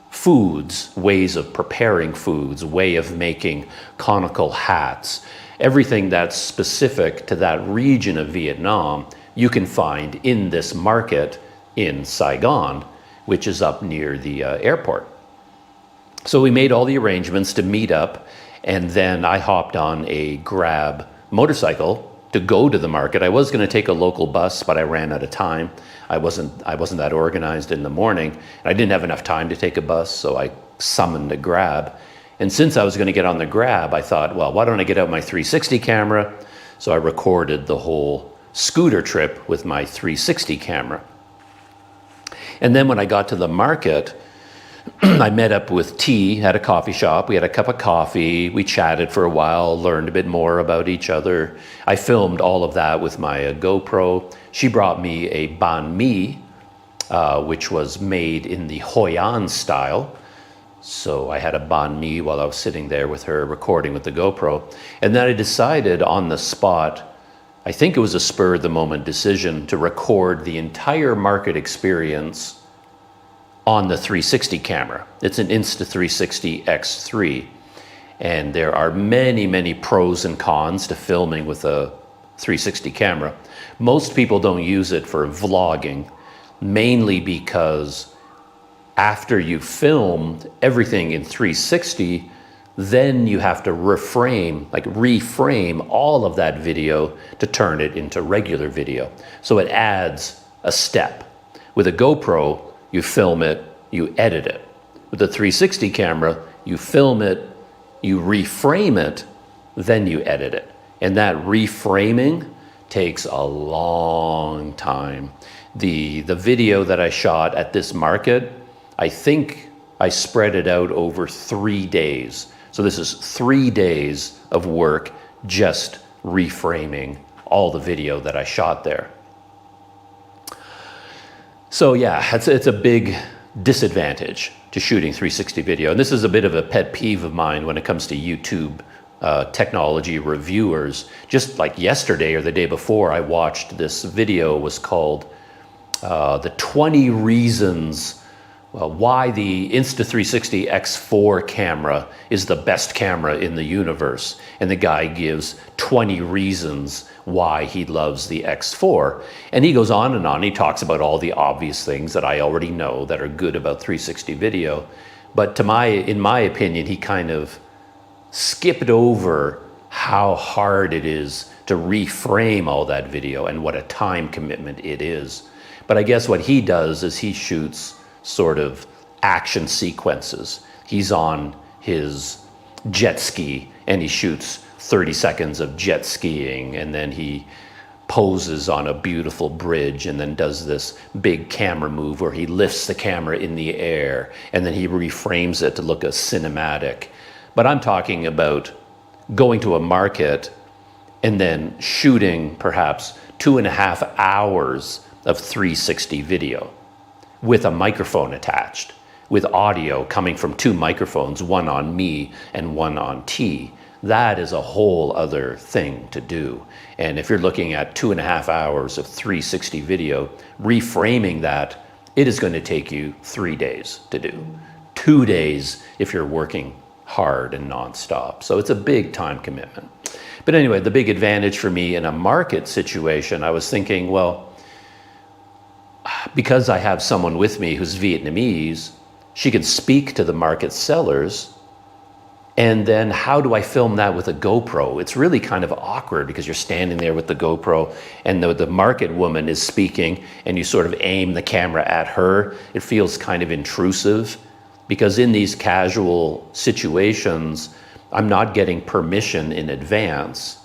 foods, ways of preparing foods, way of making conical hats. Everything that's specific to that region of Vietnam, you can find in this market in Saigon, which is up near the airport. So we made all the arrangements to meet up, and then I hopped on a Grab motorcycle to go to the market. I was going to take a local bus, but I ran out of time. I wasn't that organized in the morning, and I didn't have enough time to take a bus, so I summoned a Grab. And since I was going to get on the Grab, I thought, well, why don't I get out my 360 camera? So I recorded the whole scooter trip with my 360 camera. And then when I got to the market, I met up with T at a coffee shop. We had a cup of coffee. We chatted for a while, learned a bit more about each other. I filmed all of that with my GoPro. She brought me a banh mi, which was made in the Hoi An style. So I had a banh mi while I was sitting there with her recording with the GoPro. And then I decided on the spot, I think it was a spur of the moment decision, to record the entire market experience on the 360 camera. It's an Insta360 X3. And there are many, many pros and cons to filming with a 360 camera. Most people don't use it for vlogging, mainly because after you filmed everything in 360, then you have to reframe all of that video to turn it into regular video. So it adds a step. With a GoPro, you film it, you edit it. With the 360 camera, you film it, you reframe it, then you edit it. And that reframing takes a long time. The video that I shot at this market, I think I spread it out over 3 days. So this is 3 days of work just reframing all the video that I shot there. So yeah, it's a big disadvantage to shooting 360 video. And this is a bit of a pet peeve of mine when it comes to YouTube technology reviewers. Just like yesterday or the day before, I watched this video, was called the 20 reasons why the Insta360 X4 camera is the best camera in the universe. And the guy gives 20 reasons why he loves the X4. And he goes on and on. He talks about all the obvious things that I already know that are good about 360 video. But in my opinion, he kind of skipped over how hard it is to reframe all that video and what a time commitment it is. But I guess what he does is he shoots sort of action sequences. He's on his jet ski and he shoots 30 seconds of jet skiing, and then he poses on a beautiful bridge and then does this big camera move where he lifts the camera in the air and then he reframes it to look as cinematic. But I'm talking about going to a market and then shooting perhaps 2.5 hours of 360 video with a microphone attached, with audio coming from 2 microphones, one on me and one on T. That is a whole other thing to do. And if you're looking at 2.5 hours of 360 video, reframing that, it is going to take you 3 days to do. 2 days if you're working hard and nonstop. So it's a big time commitment. But anyway, the big advantage for me in a market situation, I was thinking, well, because I have someone with me who's Vietnamese, she can speak to the market sellers. And then how do I film that with a GoPro? It's really kind of awkward because you're standing there with the GoPro and the market woman is speaking and you sort of aim the camera at her. It feels kind of intrusive because in these casual situations, I'm not getting permission in advance.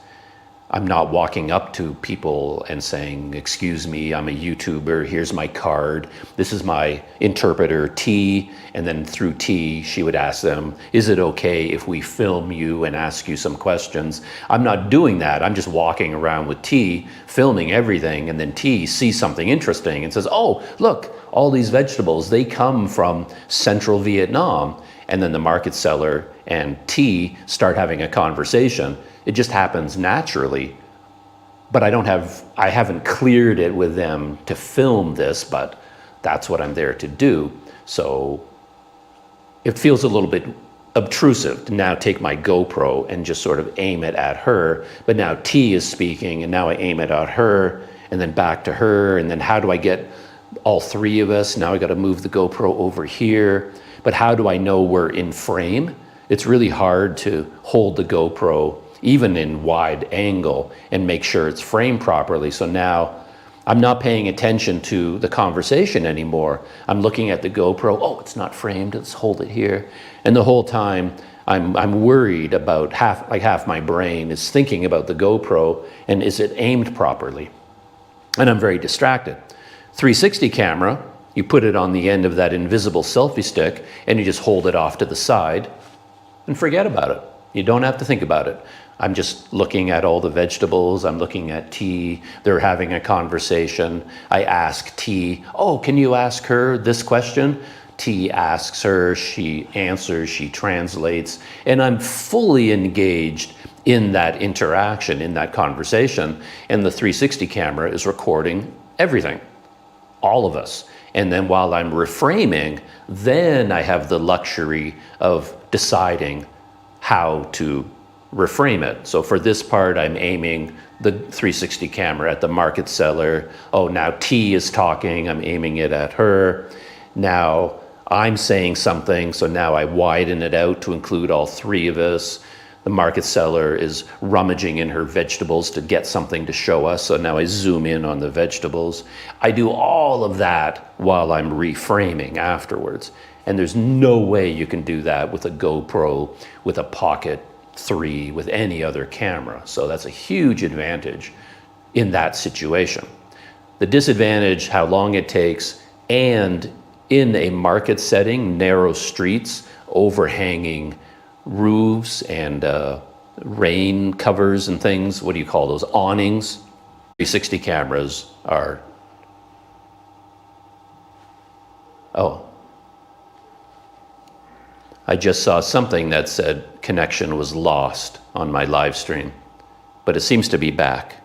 I'm not walking up to people and saying, excuse me, I'm a YouTuber, here's my card, this is my interpreter, T, and then through T, she would ask them, is it okay if we film you and ask you some questions? I'm not doing that, I'm just walking around with T, filming everything, and then T sees something interesting and says, oh, look, all these vegetables, they come from central Vietnam. And then the market seller and T start having a conversation. It just happens naturally, but I haven't cleared it with them to film this, but that's what I'm there to do. So it feels a little bit obtrusive to now take my GoPro and just sort of aim it at her, but now T is speaking and now I aim it at her and then back to her, and then how do I get all 3 of us? Now I got to move the GoPro over here, but how do I know we're in frame? It's really hard to hold the GoPro even in wide angle and make sure it's framed properly. So now I'm not paying attention to the conversation anymore. I'm looking at the GoPro, oh, it's not framed, let's hold it here. And the whole time I'm worried about half my brain is thinking about the GoPro and is it aimed properly? And I'm very distracted. 360 camera, you put it on the end of that invisible selfie stick and you just hold it off to the side and forget about it. You don't have to think about it. I'm just looking at all the vegetables. I'm looking at T. They're having a conversation. I ask T, oh, can you ask her this question? T asks her, she answers, she translates, and I'm fully engaged in that interaction, in that conversation. And the 360 camera is recording everything, all of us. And then while I'm reframing, then I have the luxury of deciding how to reframe it. So for this part, I'm aiming the 360 camera at the market seller. Oh, now T is talking, I'm aiming it at her. Now I'm saying something, so now I widen it out to include all three of us. The market seller is rummaging in her vegetables to get something to show us, so now I zoom in on the vegetables. I do all of that while I'm reframing afterwards. And there's no way you can do that with a GoPro, with a Pocket 3, with any other camera. So that's a huge advantage in that situation. The disadvantage, how long it takes, and in a market setting, narrow streets, overhanging roofs and rain covers and things, what do you call those, awnings? 360 cameras are, oh, I just saw something that said connection was lost on my live stream, but it seems to be back.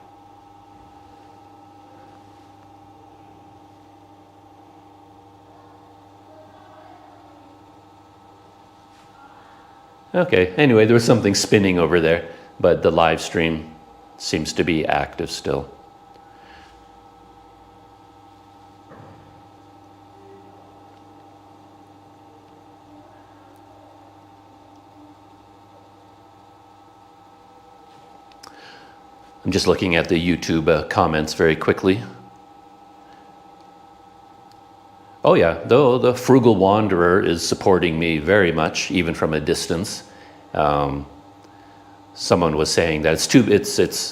Okay, anyway, there was something spinning over there, but the live stream seems to be active still. I'm just looking at the YouTube comments very quickly. Oh yeah, though the frugal wanderer is supporting me very much, even from a distance. Someone was saying that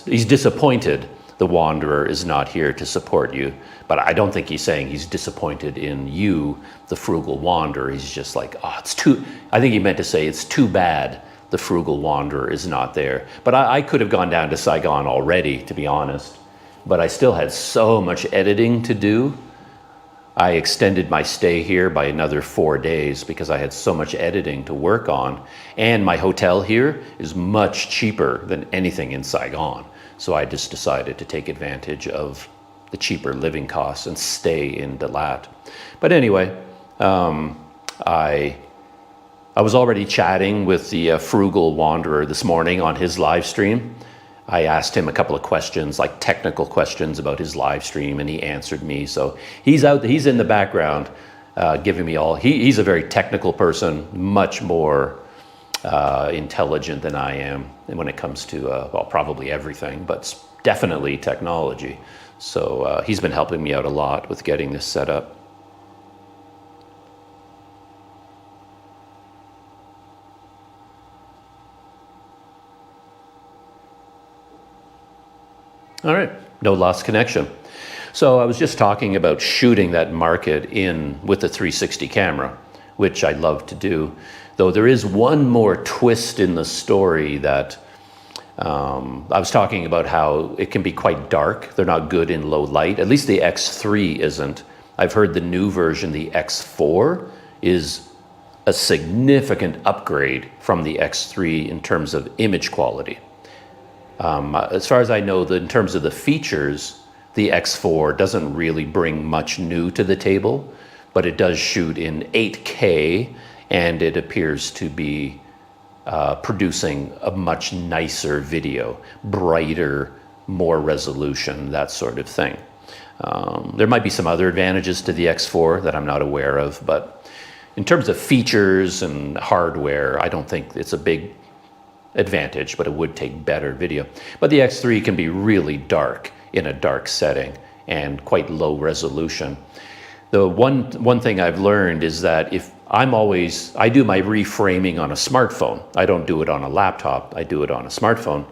he's disappointed the wanderer is not here to support you, but I don't think he's saying he's disappointed in you, the frugal wanderer. He's just like, I think he meant to say it's too bad the frugal wanderer is not there. But I could have gone down to Saigon already, to be honest, but I still had so much editing to do. I extended my stay here by another 4 days because I had so much editing to work on. And my hotel here is much cheaper than anything in Saigon. So I just decided to take advantage of the cheaper living costs and stay in Dalat. But anyway, I was already chatting with the frugal wanderer this morning on his live stream. I asked him a couple of questions, like technical questions about his live stream, and he answered me. So he's in the background giving me he's a very technical person, much more intelligent than I am when it comes to, probably everything, but definitely technology. So he's been helping me out a lot with getting this set up. All right, no lost connection. So I was just talking about shooting that market in with the 360 camera, which I love to do. Though there is one more twist in the story that I was talking about how it can be quite dark. They're not good in low light. At least the X3 isn't. I've heard the new version, the X4, is a significant upgrade from the X3 in terms of image quality. As far as I know, in terms of the features, the X4 doesn't really bring much new to the table, but it does shoot in 8K, and it appears to be producing a much nicer video, brighter, more resolution, that sort of thing. There might be some other advantages to the X4 that I'm not aware of, but in terms of features and hardware, I don't think it's a big advantage, but it would take better video. But the X3 can be really dark in a dark setting and quite low resolution. The one thing I've learned is that if I do my reframing on a smartphone. I don't do it on a laptop, I do it on a smartphone.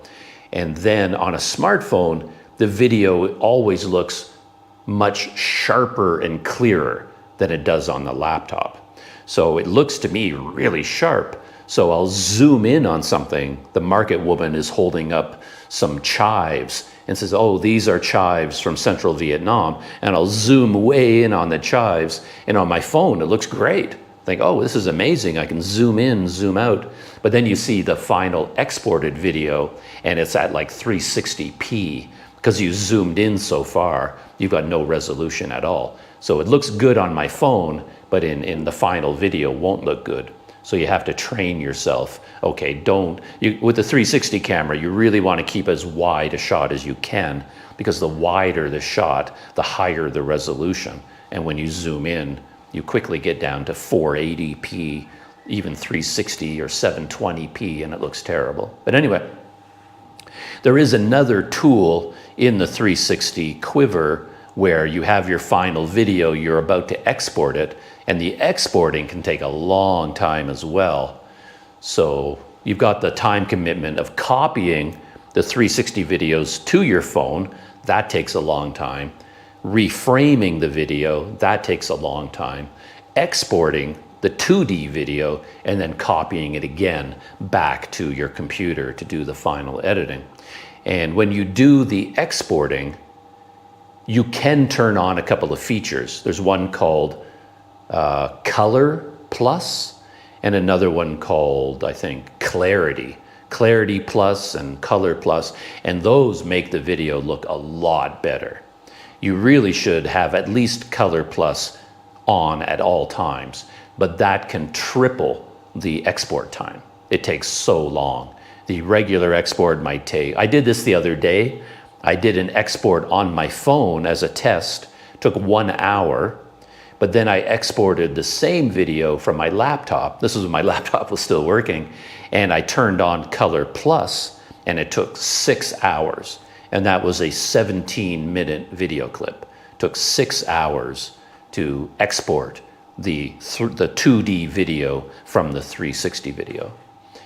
And then on a smartphone, the video always looks much sharper and clearer than it does on the laptop. So it looks to me really sharp. So I'll zoom in on something. The market woman is holding up some chives and says, oh, these are chives from central Vietnam. And I'll zoom way in on the chives. And on my phone, it looks great. Think, oh, this is amazing. I can zoom in, zoom out. But then you see the final exported video and it's at like 360p because you zoomed in so far. You've got no resolution at all. So it looks good on my phone, but in the final video won't look good. So you have to train yourself. Okay, with the 360 camera, you really want to keep as wide a shot as you can because the wider the shot, the higher the resolution. And when you zoom in, you quickly get down to 480p, even 360 or 720p, and it looks terrible. But anyway, there is another tool in the 360 quiver where you have your final video, you're about to export it, and the exporting can take a long time as well. So you've got the time commitment of copying the 360 videos to your phone. That takes a long time. Reframing the video, that takes a long time. Exporting the 2D video and then copying it again back to your computer to do the final editing. And when you do the exporting, you can turn on a couple of features. There's one called Color Plus and another one called, I think, Clarity. Clarity Plus and Color Plus, and those make the video look a lot better. You really should have at least Color Plus on at all times, but that can triple the export time. It takes so long. The regular export might take, I did this the other day. I did an export on my phone as a test, took 1 hour, but then I exported the same video from my laptop. This was when my laptop was still working, and I turned on Color Plus, and it took 6 hours. And that was a 17-minute video clip. It took 6 hours to export the 2D video from the 360 video.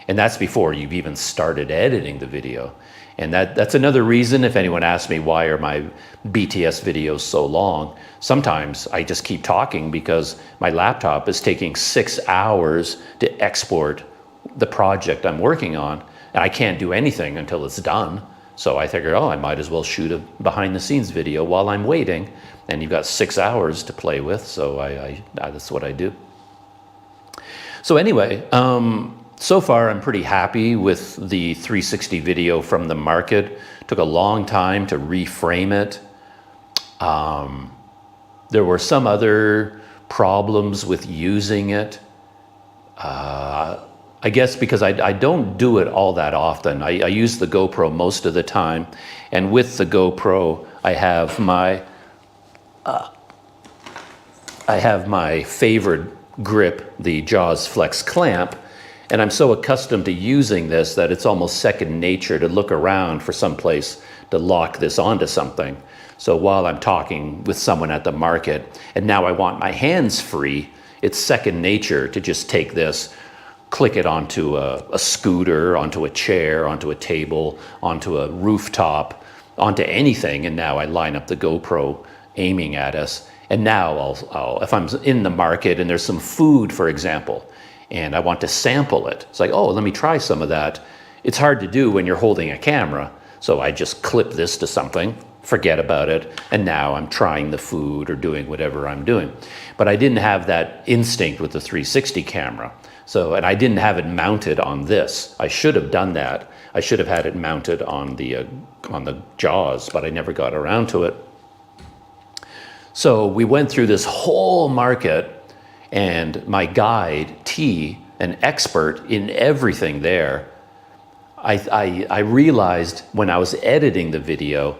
And that's before you've even started editing the video. And that's another reason, if anyone asks me why are my BTS videos so long, sometimes I just keep talking because my laptop is taking 6 hours to export the project I'm working on, and I can't do anything until it's done. So I figured, oh, I might as well shoot a behind the scenes video while I'm waiting, and you've got 6 hours to play with, so that's what I do. So anyway, so far I'm pretty happy with the 360 video from the market. Took a long time to reframe it. There were some other problems with using it. I guess because I don't do it all that often. I use the GoPro most of the time, and with the GoPro I have my favorite grip, the Jaws Flex clamp, and I'm so accustomed to using this that it's almost second nature to look around for some place to lock this onto something. So while I'm talking with someone at the market, and now I want my hands free, it's second nature to just take this, click it onto a scooter, onto a chair, onto a table, onto a rooftop, onto anything, and now I line up the GoPro aiming at us. And now I'll if I'm in the market and there's some food, for example, and I want to sample it, it's like, oh, let me try some of that. It's hard to do when you're holding a camera, so I just clip this to something, forget about it, and now I'm trying the food or doing whatever I'm doing. But I didn't have that instinct with the 360 camera. So, and I didn't have it mounted on this. I should have done that. I should have had it mounted on the Jaws, but I never got around to it. So we went through this whole market, and my guide, T, an expert in everything there, I realized when I was editing the video,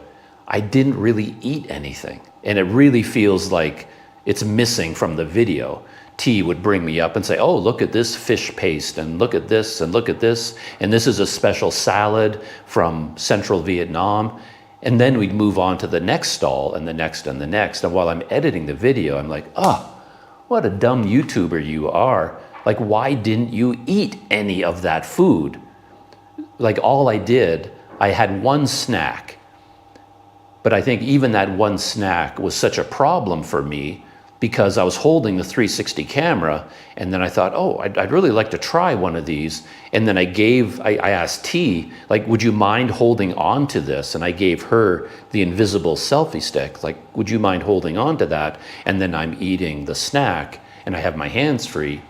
I didn't really eat anything. And it really feels like it's missing from the video. T would bring me up and say, oh, look at this fish paste, and look at this, and look at this, and this is a special salad from central Vietnam. And then we'd move on to the next stall, and the next, and the next. And while I'm editing the video, I'm like, oh, what a dumb YouTuber you are. Like, why didn't you eat any of that food? Like, all I did, I had one snack. But I think even that one snack was such a problem for me because I was holding the 360 camera, and then I thought, oh, I'd really like to try one of these. And then I asked T, like, would you mind holding on to this? And I gave her the invisible selfie stick, like, would you mind holding on to that? And then I'm eating the snack, and I have my hands free.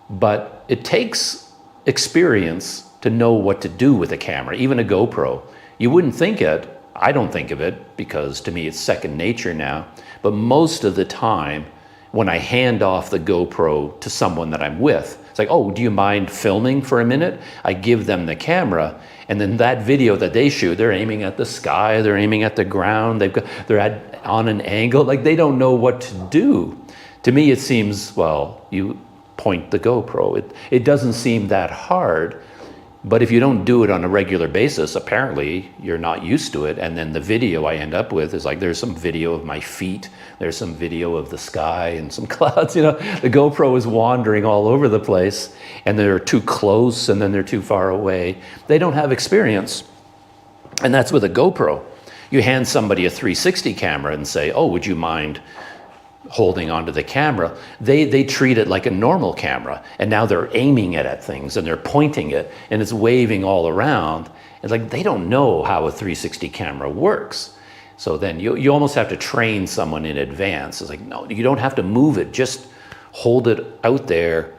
But it takes experience to know what to do with a camera, even a GoPro. You wouldn't think it. I don't think of it, because to me it's second nature now. But most of the time, when I hand off the GoPro to someone that I'm with, it's like, oh, do you mind filming for a minute? I give them the camera, and then that video that they shoot, they're aiming at the sky, they're aiming at the ground, they're on an angle, like they don't know what to do. To me, it seems, well, you point the GoPro. It doesn't seem that hard. But if you don't do it on a regular basis, apparently you're not used to it. And then the video I end up with is like, there's some video of my feet, there's some video of the sky and some clouds. You know, the GoPro is wandering all over the place, and they're too close and then they're too far away. They don't have experience. And that's with a GoPro. You hand somebody a 360 camera and say, oh, would you mind holding onto the camera? They treat it like a normal camera, and now they're aiming it at things and they're pointing it and it's waving all around. It's like they don't know how a 360 camera works. So then you almost have to train someone in advance. It's like, no, you don't have to move it, just hold it out there,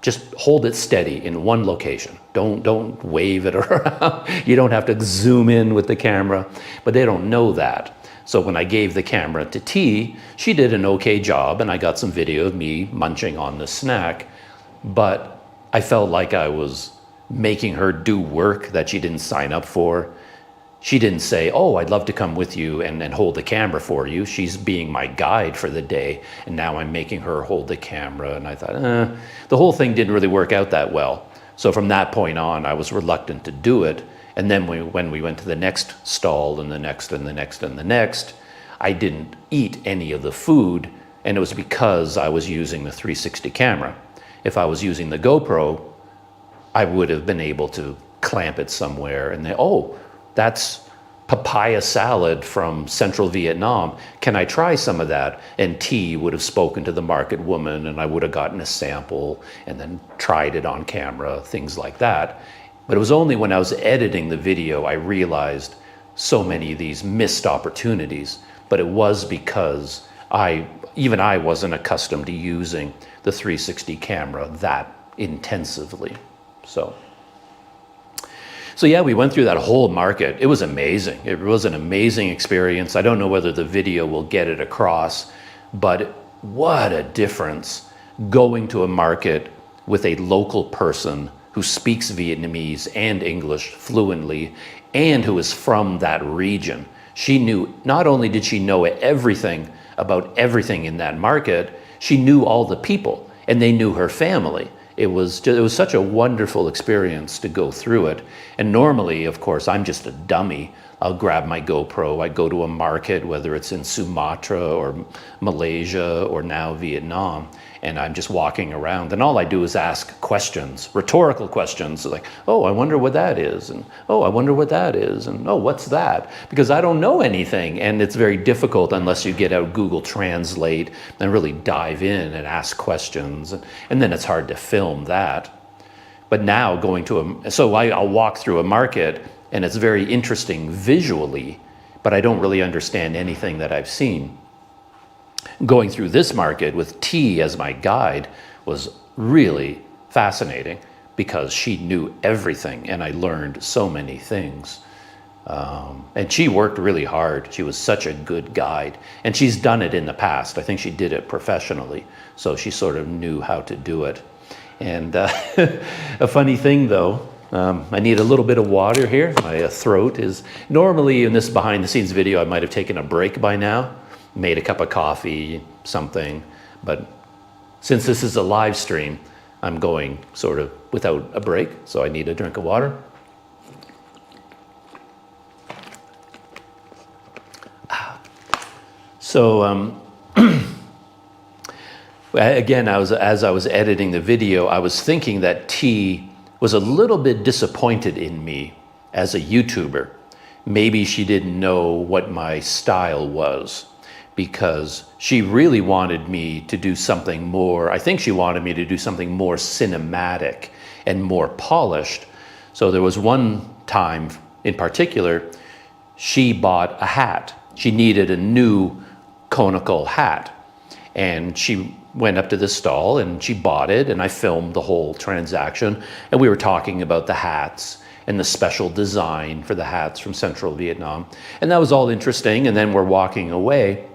just hold it steady in one location. Don't wave it around. You don't have to zoom in with the camera, but they don't know that. So when I gave the camera to T, she did an okay job, and I got some video of me munching on the snack, but I felt like I was making her do work that she didn't sign up for. She didn't say, oh, I'd love to come with you and hold the camera for you. She's being my guide for the day, and now I'm making her hold the camera. And I thought, the whole thing didn't really work out that well. So from that point on, I was reluctant to do it. And then when we went to the next stall and the next and the next and the next, I didn't eat any of the food, and it was because I was using the 360 camera. If I was using the GoPro, I would have been able to clamp it somewhere and then, oh, that's papaya salad from Central Vietnam. Can I try some of that? And T would have spoken to the market woman, and I would have gotten a sample and then tried it on camera, things like that. But it was only when I was editing the video I realized so many of these missed opportunities. But it was because even I wasn't accustomed to using the 360 camera that intensively. So yeah, we went through that whole market. It was amazing. It was an amazing experience. I don't know whether the video will get it across, but what a difference going to a market with a local person who speaks Vietnamese and English fluently, and who is from that region. She knew, not only did she know everything about everything in that market, she knew all the people, and they knew her family. It was such a wonderful experience to go through it. And normally, of course, I'm just a dummy. I'll grab my GoPro, I go to a market, whether it's in Sumatra or Malaysia or now Vietnam, and I'm just walking around, and all I do is ask questions, rhetorical questions, like, oh, I wonder what that is, and oh, I wonder what that is, and oh, what's that? Because I don't know anything, and it's very difficult unless you get out Google Translate and really dive in and ask questions, and then it's hard to film that. But now I'll walk through a market, and it's very interesting visually, but I don't really understand anything that I've seen. Going through this market with T as my guide was really fascinating because she knew everything, and I learned so many things. And she worked really hard. She was such a good guide, and she's done it in the past. I think she did it professionally, so she sort of knew how to do it. And a funny thing though, I need a little bit of water here. My throat is, normally in this behind the scenes video, I might have taken a break by now, made a cup of coffee, something. But since this is a live stream, I'm going sort of without a break. So I need a drink of water. So again, as I was editing the video, I was thinking that T was a little bit disappointed in me as a YouTuber. Maybe she didn't know what my style was. because she really wanted me to do something more. I think she wanted me to do something more cinematic and more polished. So there was one time in particular, she bought a hat. She needed a new conical hat. And she went up to the stall and she bought it, and I filmed the whole transaction. And we were talking about the hats and the special design for the hats from Central Vietnam. And that was all interesting. And then we're walking away.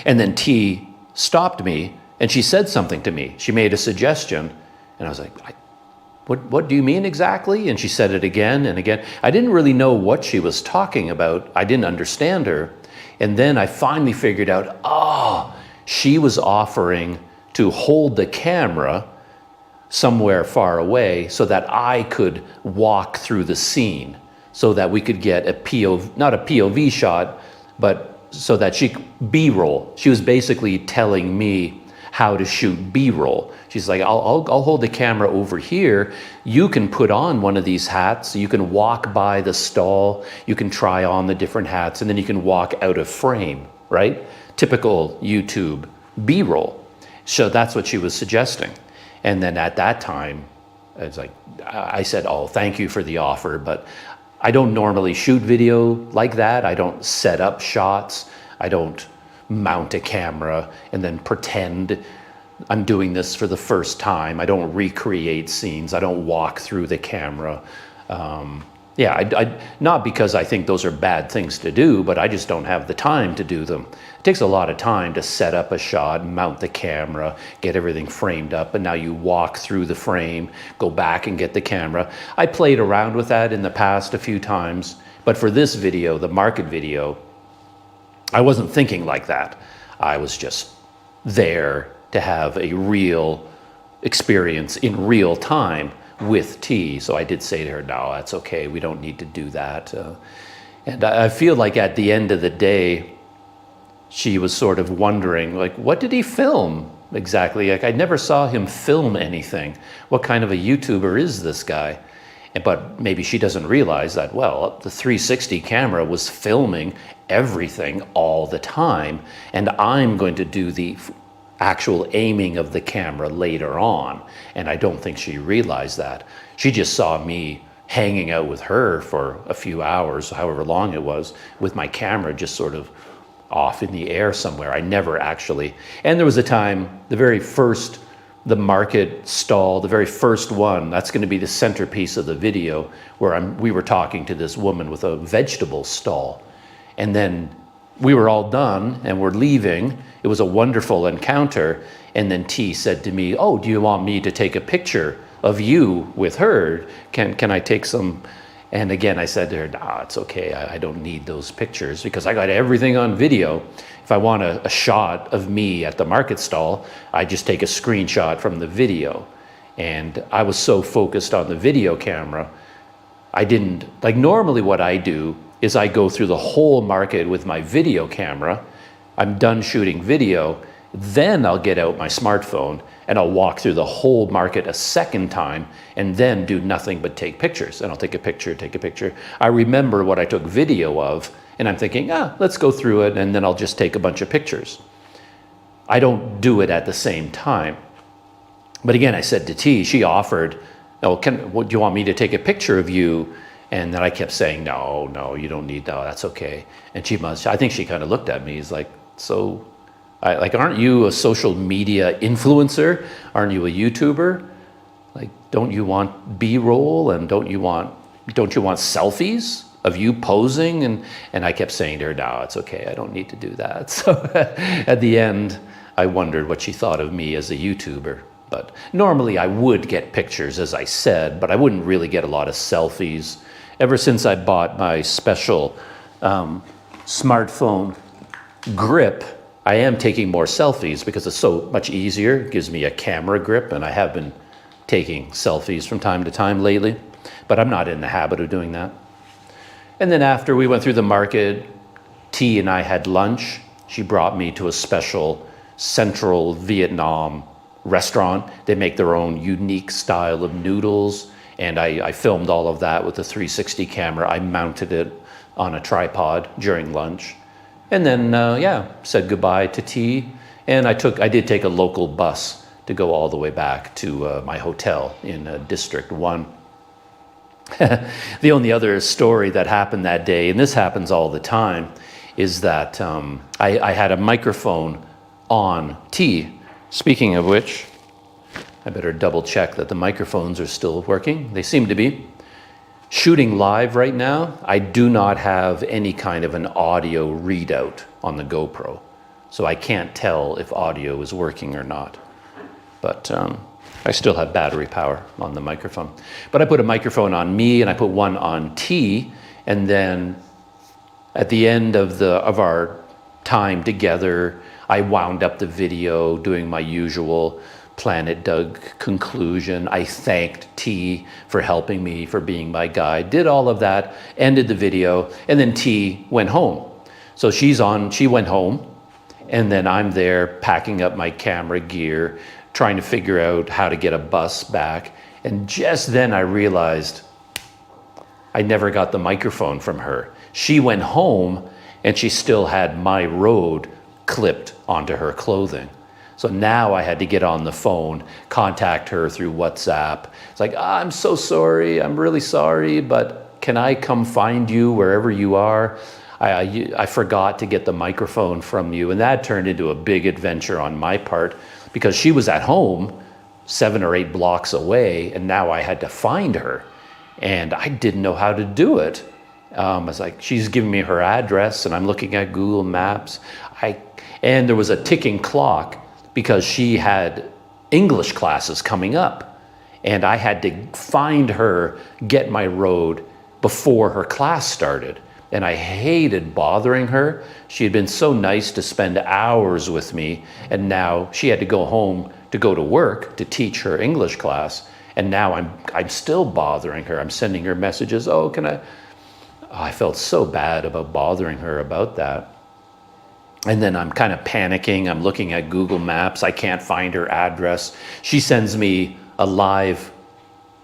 And then T stopped me and she said something to me. She made a suggestion. And I was like, what do you mean exactly? And she said it again and again. I didn't really know what she was talking about. I didn't understand her. And then I finally figured out, she was offering to hold the camera somewhere far away so that I could walk through the scene, so that we could get a POV, not a POV shot, but so that B-roll. She was basically telling me how to shoot B-roll. She's like, I'll hold the camera over here. You can put on one of these hats. You can walk by the stall. You can try on the different hats, and then you can walk out of frame, right? Typical YouTube B-roll. So that's what she was suggesting. And then at that time, it's like, I said, thank you for the offer, but I don't normally shoot video like that. I don't set up shots. I don't mount a camera and then pretend I'm doing this for the first time. I don't recreate scenes. I don't walk through the camera. Not because I think those are bad things to do, but I just don't have the time to do them. It takes a lot of time to set up a shot, mount the camera, get everything framed up, and now you walk through the frame, go back and get the camera. I played around with that in the past a few times, but for this video, the market video, I wasn't thinking like that. I was just there to have a real experience in real time with T. So I did say to her, no, that's okay. We don't need to do that. And I feel like at the end of the day, she was sort of wondering, like, what did he film exactly? Like, I never saw him film anything. What kind of a YouTuber is this guy? But maybe she doesn't realize that, well, the 360 camera was filming everything all the time, and I'm going to do the actual aiming of the camera later on. And I don't think she realized that. She just saw me hanging out with her for a few hours, however long it was, with my camera just sort of off in the air somewhere. I never actually, and there was a time, the market stall, the very first one, that's going to be the centerpiece of the video, where we were talking to this woman with a vegetable stall. And then we were all done and we're leaving. It was a wonderful encounter. And then T said to me, do you want me to take a picture of you with her? Can I take some? And again, I said to her, nah, it's okay. I don't need those pictures because I got everything on video. If I want a shot of me at the market stall, I just take a screenshot from the video. And I was so focused on the video camera, I didn't, like normally what I do is I go through the whole market with my video camera. I'm done shooting video, then I'll get out my smartphone and I'll walk through the whole market a second time and then do nothing but take pictures. And I'll take a picture. I remember what I took video of, and I'm thinking, let's go through it, and then I'll just take a bunch of pictures. I don't do it at the same time. But again, I said to T, she offered, do you want me to take a picture of you? And then I kept saying, no, you don't need, no, that's okay. And I think she kind of looked at me, he's like, aren't you a social media influencer? Aren't you a YouTuber? Like, don't you want B-roll, and don't you want selfies of you posing? And I kept saying to her, no, it's okay, I don't need to do that. So at the end, I wondered what she thought of me as a YouTuber. But normally I would get pictures, as I said, but I wouldn't really get a lot of selfies. Ever since I bought my special smartphone grip, I am taking more selfies because it's so much easier. It gives me a camera grip, and I have been taking selfies from time to time lately, but I'm not in the habit of doing that. And then after we went through the market, T and I had lunch. She brought me to a special Central Vietnam restaurant. They make their own unique style of noodles, and I filmed all of that with the 360 camera. I mounted it on a tripod during lunch. And then, yeah, said goodbye to T. And I did take a local bus to go all the way back to my hotel in District 1. The only other story that happened that day, and this happens all the time, is that I had a microphone on T. Speaking of which, I better double check that the microphones are still working. They seem to be. Shooting live right now, I do not have any kind of an audio readout on the GoPro. So I can't tell if audio is working or not. But I still have battery power on the microphone. But I put a microphone on me and I put one on T, and then at the end of our time together, I wound up the video doing my usual Planet Doug conclusion. I thanked T for helping me, for being my guide, did all of that, ended the video, and then T went home. So she went home, and then I'm there packing up my camera gear, trying to figure out how to get a bus back. And just then I realized I never got the microphone from her. She went home and she still had my road clipped onto her clothing. So now I had to get on the phone, contact her through WhatsApp. It's like, I'm so sorry, I'm really sorry, but can I come find you wherever you are? I forgot to get the microphone from you. And that turned into a big adventure on my part because she was at home 7 or 8 blocks away, and now I had to find her. And I didn't know how to do it. I was like, she's giving me her address and I'm looking at Google Maps. And there was a ticking clock because she had English classes coming up. And I had to find her, get my road before her class started. And I hated bothering her. She had been so nice to spend hours with me. And now she had to go home to go to work to teach her English class. And now I'm still bothering her. I'm sending her messages. Oh, can I? Oh, I felt so bad about bothering her about that. And then I'm kind of panicking. I'm looking at Google Maps. I can't find her address. She sends me a live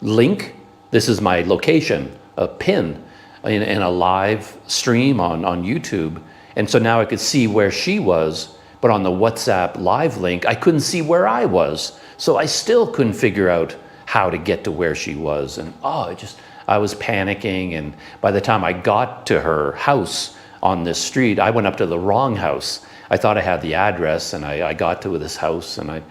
link. This is my location, a pin in a live stream on YouTube. And so now I could see where she was, but on the WhatsApp live link, I couldn't see where I was. So I still couldn't figure out how to get to where she was. And I was panicking. And by the time I got to her house on this street, I went up to the wrong house. I thought I had the address, and I got to this house, and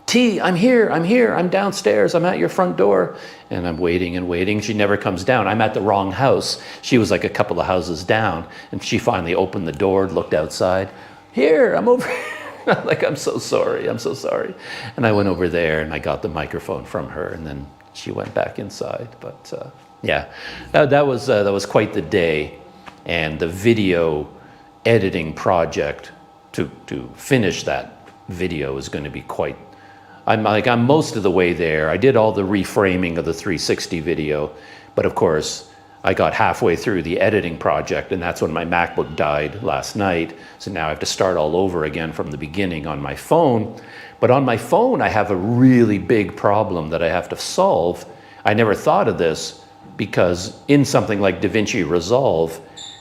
T, I'm here, I'm downstairs, I'm at your front door. And I'm waiting and waiting. She never comes down. I'm at the wrong house. She was like a couple of houses down, and she finally opened the door, looked outside. Here, I'm over here. Like, I'm so sorry. And I went over there and I got the microphone from her, and then she went back inside. But yeah, that was quite the day. And the video editing project to finish that video is going to be quite, I'm most of the way there. I did all the reframing of the 360 video, but of course I got halfway through the editing project, and that's when my MacBook died last night. So now I have to start all over again from the beginning on my phone. But on my phone, I have a really big problem that I have to solve. I never thought of this because in something like DaVinci Resolve,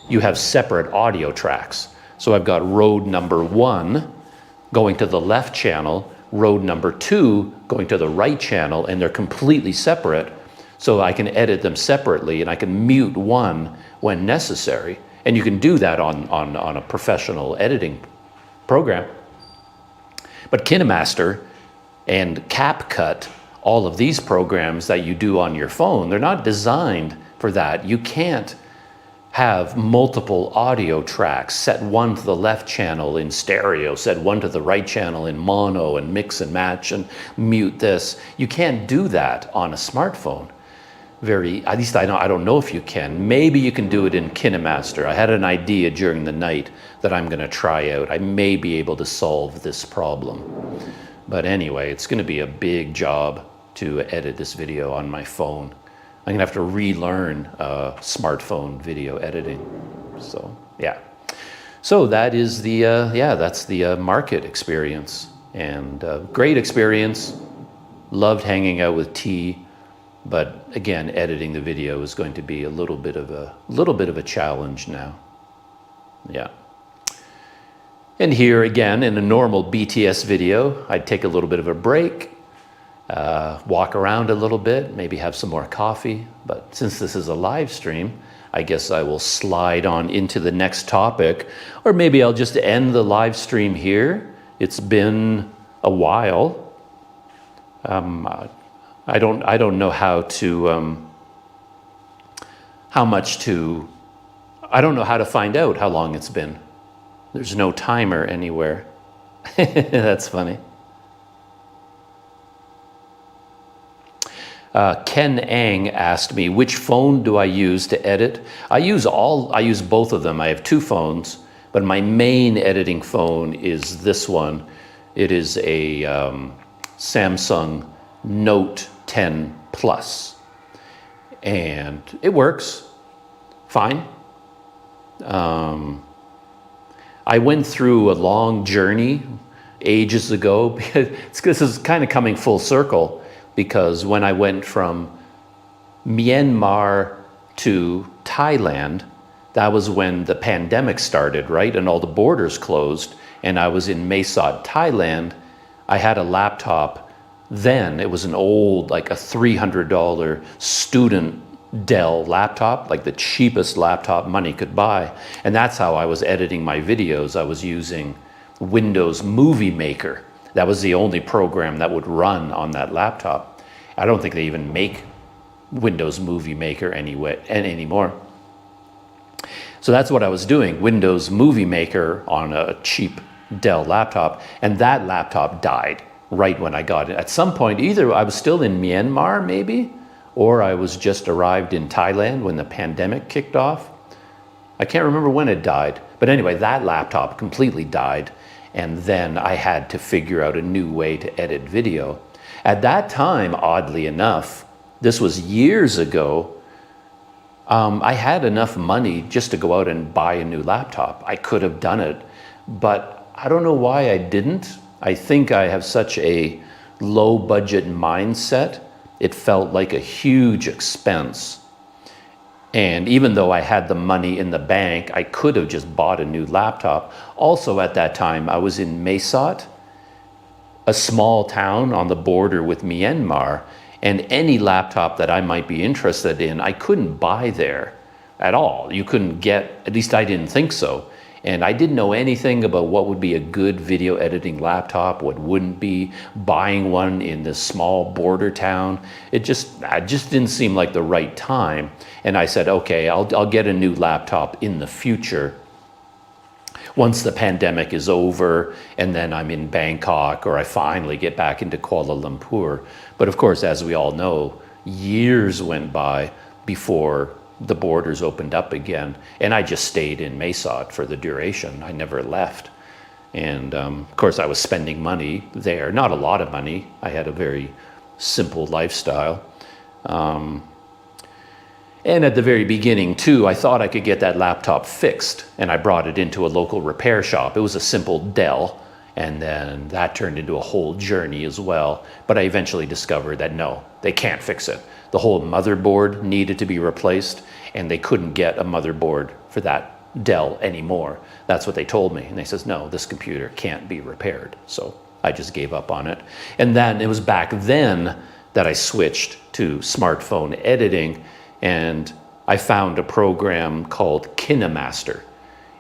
you have separate audio tracks. So I've got road number 1 going to the left channel, road number 2 going to the right channel, and they're completely separate. So I can edit them separately, and I can mute one when necessary. And you can do that on a professional editing program. But KineMaster and CapCut, all of these programs that you do on your phone, they're not designed for that. You can't have multiple audio tracks, set one to the left channel in stereo, set one to the right channel in mono, and mix and match and mute this. You can't do that on a smartphone. At least I don't know if you can. Maybe you can do it in KineMaster. I had an idea during the night that I'm going to try out. I may be able to solve this problem. But anyway, it's going to be a big job to edit this video on my phone. I'm gonna have to relearn smartphone video editing. So yeah, so that is that's the market experience, and great experience. Loved hanging out with T, but again, editing the video is going to be a little bit of a challenge now. Yeah. And here again, in a normal BTS video, I'd take a little bit of a break, walk around a little bit, maybe have some more coffee. But since this is a live stream, I guess I will slide on into the next topic, or maybe I'll just end the live stream here. It's been a while. I don't know how to find out how long it's been. There's no timer anywhere. That's funny. Ken Ang asked me, which phone do I use to edit? I use both of them. I have two phones, but my main editing phone is this one. It is a Samsung Note 10 Plus, and it works fine. I went through a long journey ages ago. This is kind of coming full circle, because when I went from Myanmar to Thailand, that was when the pandemic started, right? And all the borders closed, and I was in Mae Sot, Thailand. I had a laptop then. It was an old, like a $300 student Dell laptop, like the cheapest laptop money could buy. And that's how I was editing my videos. I was using Windows Movie Maker. That was the only program that would run on that laptop. I don't think they even make Windows Movie Maker anymore. So that's what I was doing, Windows Movie Maker on a cheap Dell laptop. And that laptop died right when I got it. At some point, either I was still in Myanmar, maybe, or I was just arrived in Thailand when the pandemic kicked off. I can't remember when it died. But anyway, that laptop completely died. And then I had to figure out a new way to edit video. At that time, oddly enough, this was years ago, I had enough money just to go out and buy a new laptop. I could have done it, but I don't know why I didn't. I think I have such a low budget mindset. It felt like a huge expense. And even though I had the money in the bank, I could have just bought a new laptop. Also at that time, I was in Mae Sot, a small town on the border with Myanmar, and any laptop that I might be interested in, I couldn't buy there at all. You couldn't get, at least I didn't think so. And I didn't know anything about what would be a good video editing laptop, what wouldn't be. Buying one in this small border town, it just didn't seem like the right time. And I said, okay, I'll get a new laptop in the future, once the pandemic is over, and then I'm in Bangkok, or I finally get back into Kuala Lumpur. But of course, as we all know, years went by before the borders opened up again, and I just stayed in Mae Sot for the duration. I never left. And of course, I was spending money there, not a lot of money. I had a very simple lifestyle. And at the very beginning too, I thought I could get that laptop fixed, and I brought it into a local repair shop. It was a simple Dell, and then that turned into a whole journey as well. But I eventually discovered that no, they can't fix it. The whole motherboard needed to be replaced, and they couldn't get a motherboard for that Dell anymore. That's what they told me. And they says, no, this computer can't be repaired. So I just gave up on it. And then it was back then that I switched to smartphone editing, and I found a program called KineMaster.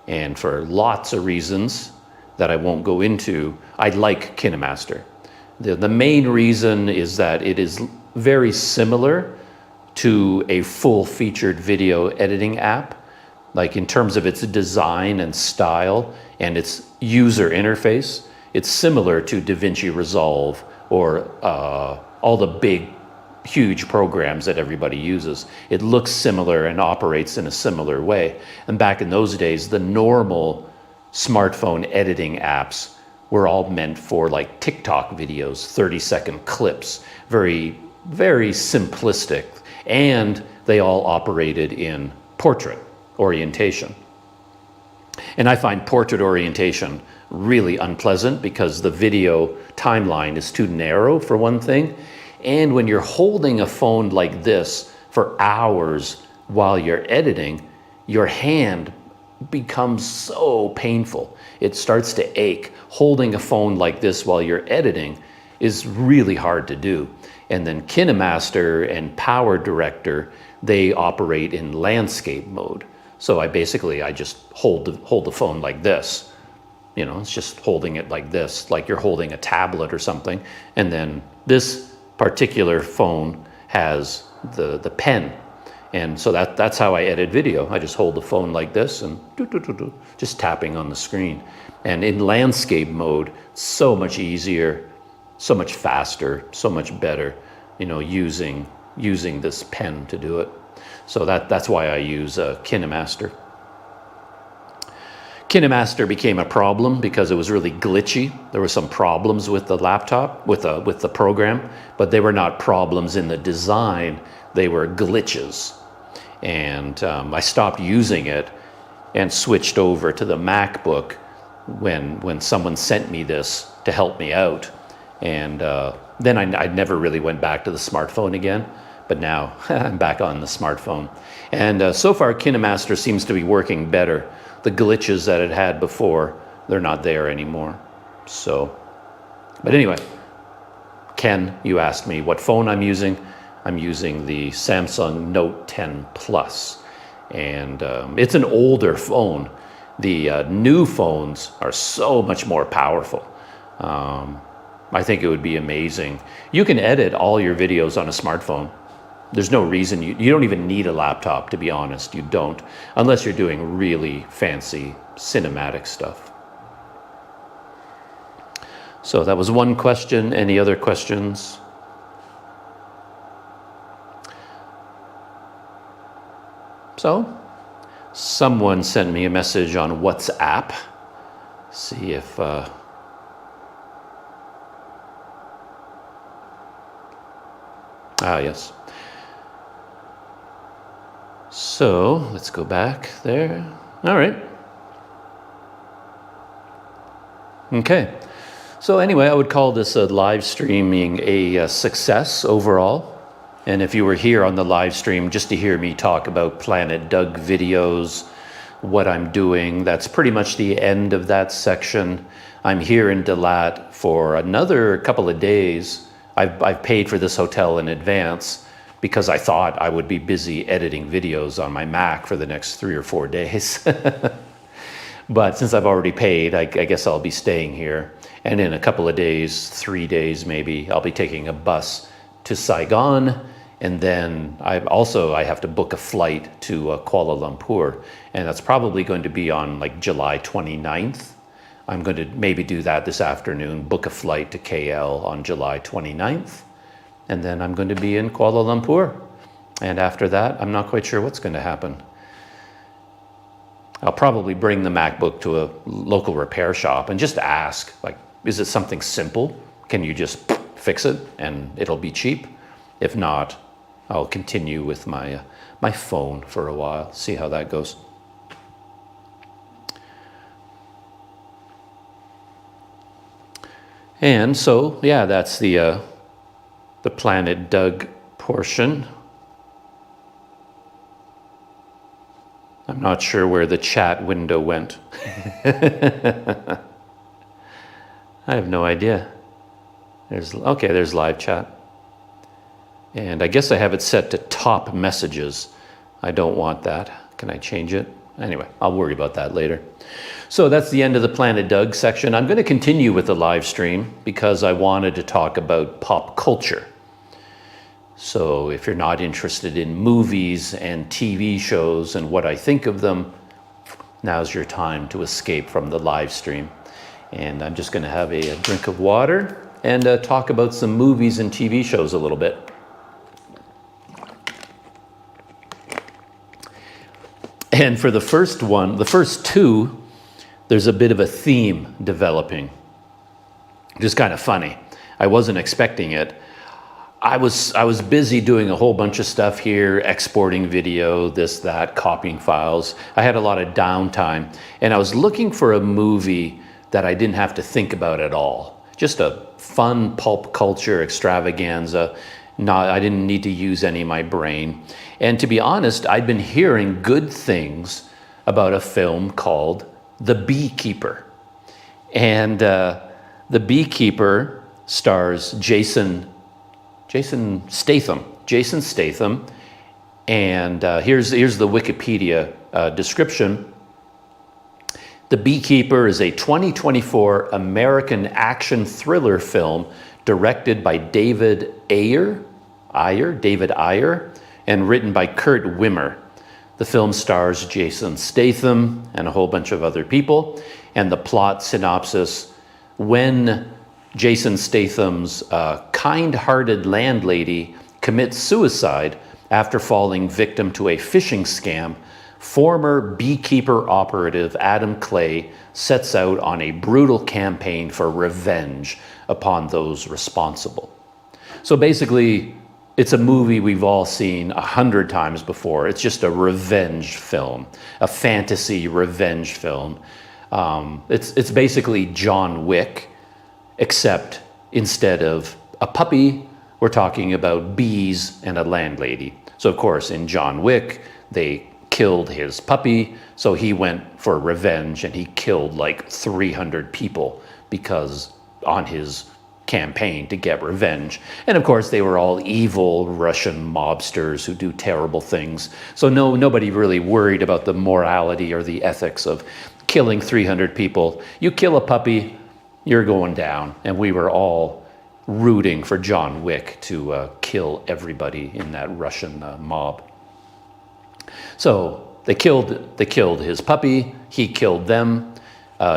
And for lots of reasons that I won't go into, I like KineMaster. The main reason is that it is very similar to a full-featured video editing app, like in terms of its design and style and its user interface. It's similar to DaVinci Resolve or all the big, huge programs that everybody uses. It looks similar and operates in a similar way. And back in those days, the normal smartphone editing apps were all meant for like TikTok videos, 30-second clips, very, very simplistic. And they all operated in portrait orientation. And I find portrait orientation really unpleasant because the video timeline is too narrow, for one thing. And when you're holding a phone like this for hours while you're editing, your hand becomes so painful. It starts to ache. Holding a phone like this while you're editing is really hard to do. And then KineMaster and Power Director, they operate in landscape mode. So I just hold the phone like this. You know, it's just holding it like this, like you're holding a tablet or something. And then this particular phone has the pen. And so that's how I edit video. I just hold the phone like this and just tapping on the screen. And in landscape mode, so much easier, so much faster, so much better, you know, using this pen to do it. So that's why I use KineMaster. KineMaster became a problem because it was really glitchy. There were some problems with the laptop, with the program, but they were not problems in the design. They were glitches. And I stopped using it and switched over to the MacBook when someone sent me this to help me out. And then I never really went back to the smartphone again, but now I'm back on the smartphone. And so far, KineMaster seems to be working better. The glitches that it had before, they're not there anymore. So, but anyway, Ken, you asked me what phone I'm using. I'm using the Samsung Note 10 Plus, and it's an older phone. The new phones are so much more powerful. I think it would be amazing. You can edit all your videos on a smartphone. There's no reason, you don't even need a laptop, to be honest. You don't, unless you're doing really fancy cinematic stuff. So that was one question. Any other questions? So, someone sent me a message on WhatsApp. See if... yes. So, let's go back there. All right. Okay. So anyway, I would call this live streaming a success overall. And if you were here on the live stream just to hear me talk about Planet Doug videos, what I'm doing, that's pretty much the end of that section. I'm here in Dalat for another couple of days. I've paid for this hotel in advance because I thought I would be busy editing videos on my Mac for the next 3 or 4 days. But since I've already paid, I guess I'll be staying here. And in a couple of days, 3 days maybe, I'll be taking a bus to Saigon. And then I have to book a flight to Kuala Lumpur. And that's probably going to be on like July 29th. I'm going to maybe do that this afternoon, book a flight to KL on July 29th. And then I'm going to be in Kuala Lumpur. And after that, I'm not quite sure what's going to happen. I'll probably bring the MacBook to a local repair shop and just ask, like, is it something simple? Can you just fix it and it'll be cheap? If not, I'll continue with my phone for a while, see how that goes. And so, yeah, that's the Planet Doug portion. I'm not sure where the chat window went. I have no idea. There's live chat. And I guess I have it set to top messages. I don't want that. Can I change it? Anyway, I'll worry about that later. So that's the end of the Planet Doug section. I'm going to continue with the live stream because I wanted to talk about pop culture. So if you're not interested in movies and TV shows and what I think of them, now's your time to escape from the live stream. And I'm just going to have a drink of water and talk about some movies and TV shows a little bit. And for the first one, the first two, there's a bit of a theme developing. Just kind of funny. I wasn't expecting it. I was busy doing a whole bunch of stuff here, exporting video, this, that, copying files. I had a lot of downtime, and I was looking for a movie that I didn't have to think about at all. Just a fun pulp culture extravaganza. I didn't need to use any of my brain. And to be honest, I'd been hearing good things about a film called The Beekeeper. And The Beekeeper stars Jason Statham. Jason Statham. And here's the Wikipedia description. The Beekeeper is a 2024 American action thriller film directed by David Ayer, and written by Kurt Wimmer. The film stars Jason Statham and a whole bunch of other people. And the plot synopsis: when Jason Statham's kind-hearted landlady commits suicide after falling victim to a phishing scam, former Beekeeper operative Adam Clay sets out on a brutal campaign for revenge upon those responsible. So basically, it's a movie we've all seen 100 times before. It's just a revenge film, a fantasy revenge film. It's basically John Wick, except instead of a puppy, we're talking about bees and a landlady. So of course, in John Wick, they killed his puppy, so he went for revenge and he killed like 300 people because on his campaign to get revenge. And of course, they were all evil Russian mobsters who do terrible things. So nobody really worried about the morality or the ethics of killing 300 people. You kill a puppy, you're going down. And we were all rooting for John Wick to kill everybody in that Russian mob. So they killed his puppy, he killed them,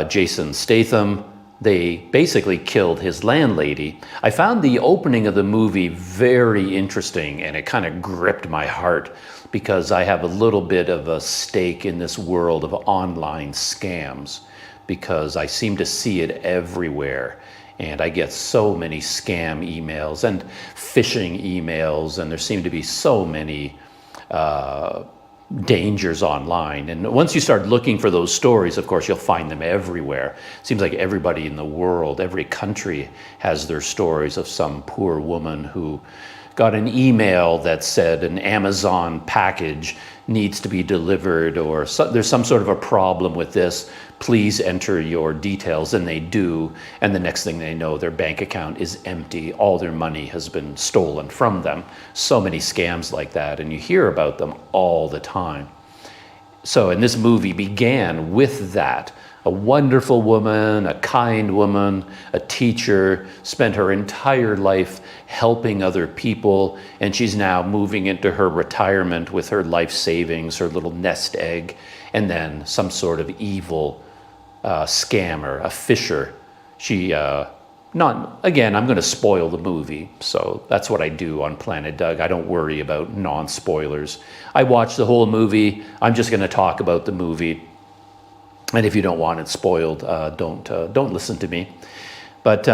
Jason Statham. They basically killed his landlady. I found the opening of the movie very interesting, and it kind of gripped my heart because I have a little bit of a stake in this world of online scams because I seem to see it everywhere. And I get so many scam emails and phishing emails, and there seem to be so many dangers online. And once you start looking for those stories, of course, you'll find them everywhere. It seems like everybody in the world, every country has their stories of some poor woman who got an email that said an Amazon package needs to be delivered, or there's some sort of a problem with this, please enter your details, and they do, and the next thing they know, their bank account is empty, all their money has been stolen from them. So many scams like that, and you hear about them all the time. So, and this movie began with that. A wonderful woman, a kind woman, a teacher, spent her entire life helping other people, and she's now moving into her retirement with her life savings, her little nest egg, and then some sort of evil scammer, a fisher. Again, I'm going to spoil the movie, so that's what I do on Planet Doug. I don't worry about non-spoilers. I watched the whole movie. I'm just going to talk about the movie. And if you don't want it spoiled, don't listen to me. But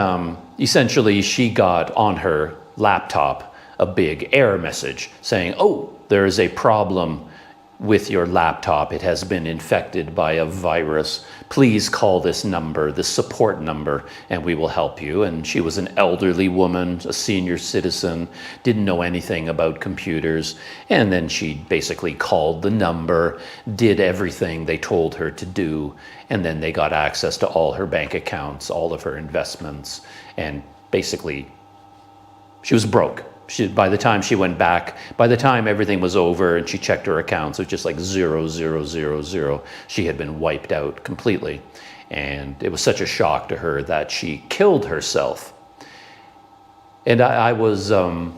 essentially, she got on her laptop a big error message saying, oh, there is a problem with your laptop. It has been infected by a virus. Please call this number, the support number, and we will help you. And she was an elderly woman, a senior citizen, didn't know anything about computers. And then she basically called the number, did everything they told her to do, and then they got access to all her bank accounts, all of her investments, and basically she was broke. By the time she went back, by the time everything was over and she checked her accounts, it was just like 0, 0, 0, 0. She had been wiped out completely. And it was such a shock to her that she killed herself. And I was a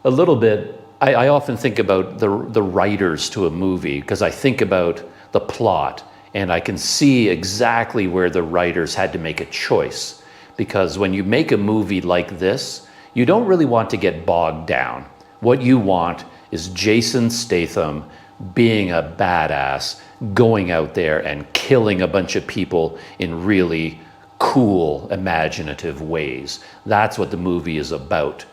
little bit, I often think about the writers to a movie, because I think about the plot and I can see exactly where the writers had to make a choice. Because when you make a movie like this, you don't really want to get bogged down. What you want is Jason Statham being a badass, going out there and killing a bunch of people in really cool, imaginative ways. That's what the movie is about.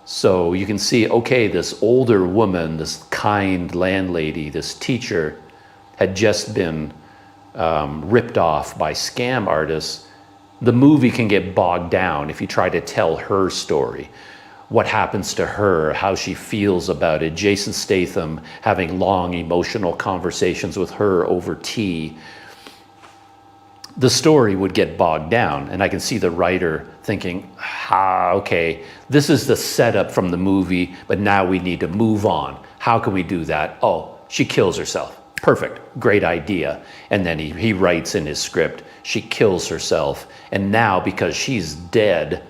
So you can see, okay, this older woman, this kind landlady, this teacher, had just been ripped off by scam artists. The movie can get bogged down if you try to tell her story. what happens to her, how she feels about it. Jason Statham having long emotional conversations with her over tea. The story would get bogged down, and I can see the writer thinking, okay, this is the setup from the movie, but now we need to move on. How can we do that? Oh, she kills herself. Perfect, great idea. And then he writes in his script, she kills herself, and now because she's dead,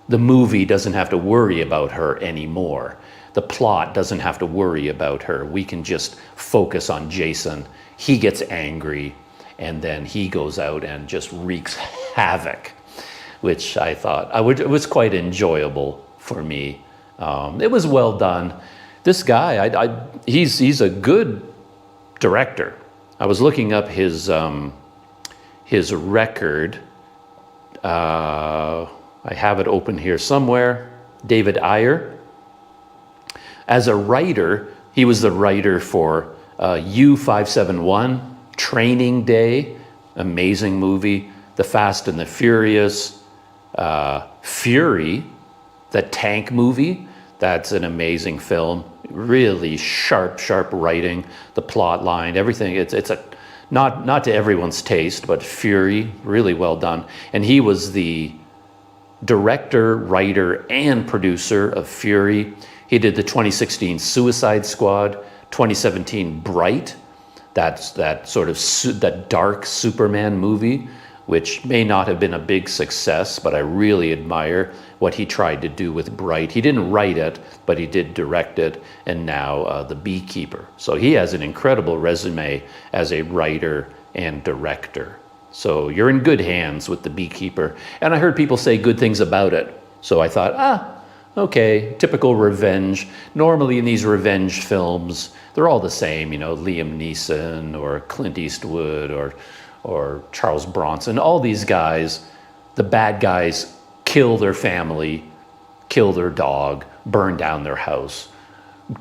the movie doesn't have to worry about her anymore. The plot doesn't have to worry about her. We can just focus on Jason. He gets angry, and then he goes out and just wreaks havoc, which I thought it was quite enjoyable for me. It was well done. This guy, he's a good director. I was looking up his record. I have it open here somewhere. David Ayer. As a writer, he was the writer for U-571, Training Day, amazing movie, The Fast and the Furious, Fury, the tank movie, that's an amazing film. Really sharp writing, the plot line, everything. It's a not to everyone's taste, but Fury, really well done. And he was the director, writer, and producer of Fury. He did the 2016 Suicide Squad, 2017 Bright, that's that sort of that dark Superman movie, which may not have been a big success, but I really admire what he tried to do with Bright. He didn't write it, but he did direct it, and now The Beekeeper. So he has an incredible resume as a writer and director. So you're in good hands with The Beekeeper. And I heard people say good things about it. So I thought, okay, typical revenge. Normally in these revenge films, they're all the same, Liam Neeson or Clint Eastwood or Charles Bronson. All these guys, the bad guys kill their family, kill their dog, burn down their house,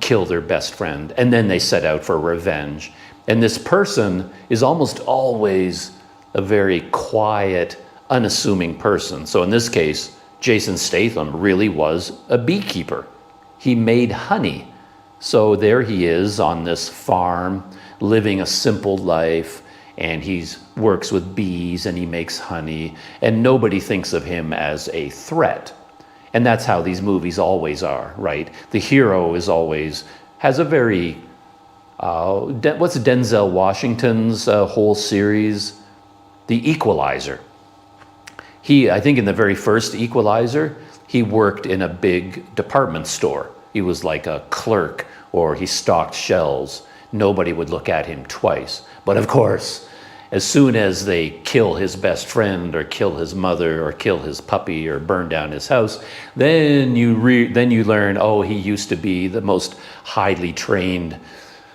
kill their best friend, and then they set out for revenge. And this person is almost always a very quiet, unassuming person. So in this case, Jason Statham really was a beekeeper. He made honey. So there he is on this farm, living a simple life, and he works with bees and he makes honey, and nobody thinks of him as a threat. And that's how these movies always are, right? The hero has a very, what's Denzel Washington's whole series? The Equalizer. I think in the very first Equalizer, he worked in a big department store. He was like a clerk, or he stocked shelves. Nobody would look at him twice. But of course, as soon as they kill his best friend or kill his mother or kill his puppy or burn down his house, then you learn, he used to be the most highly trained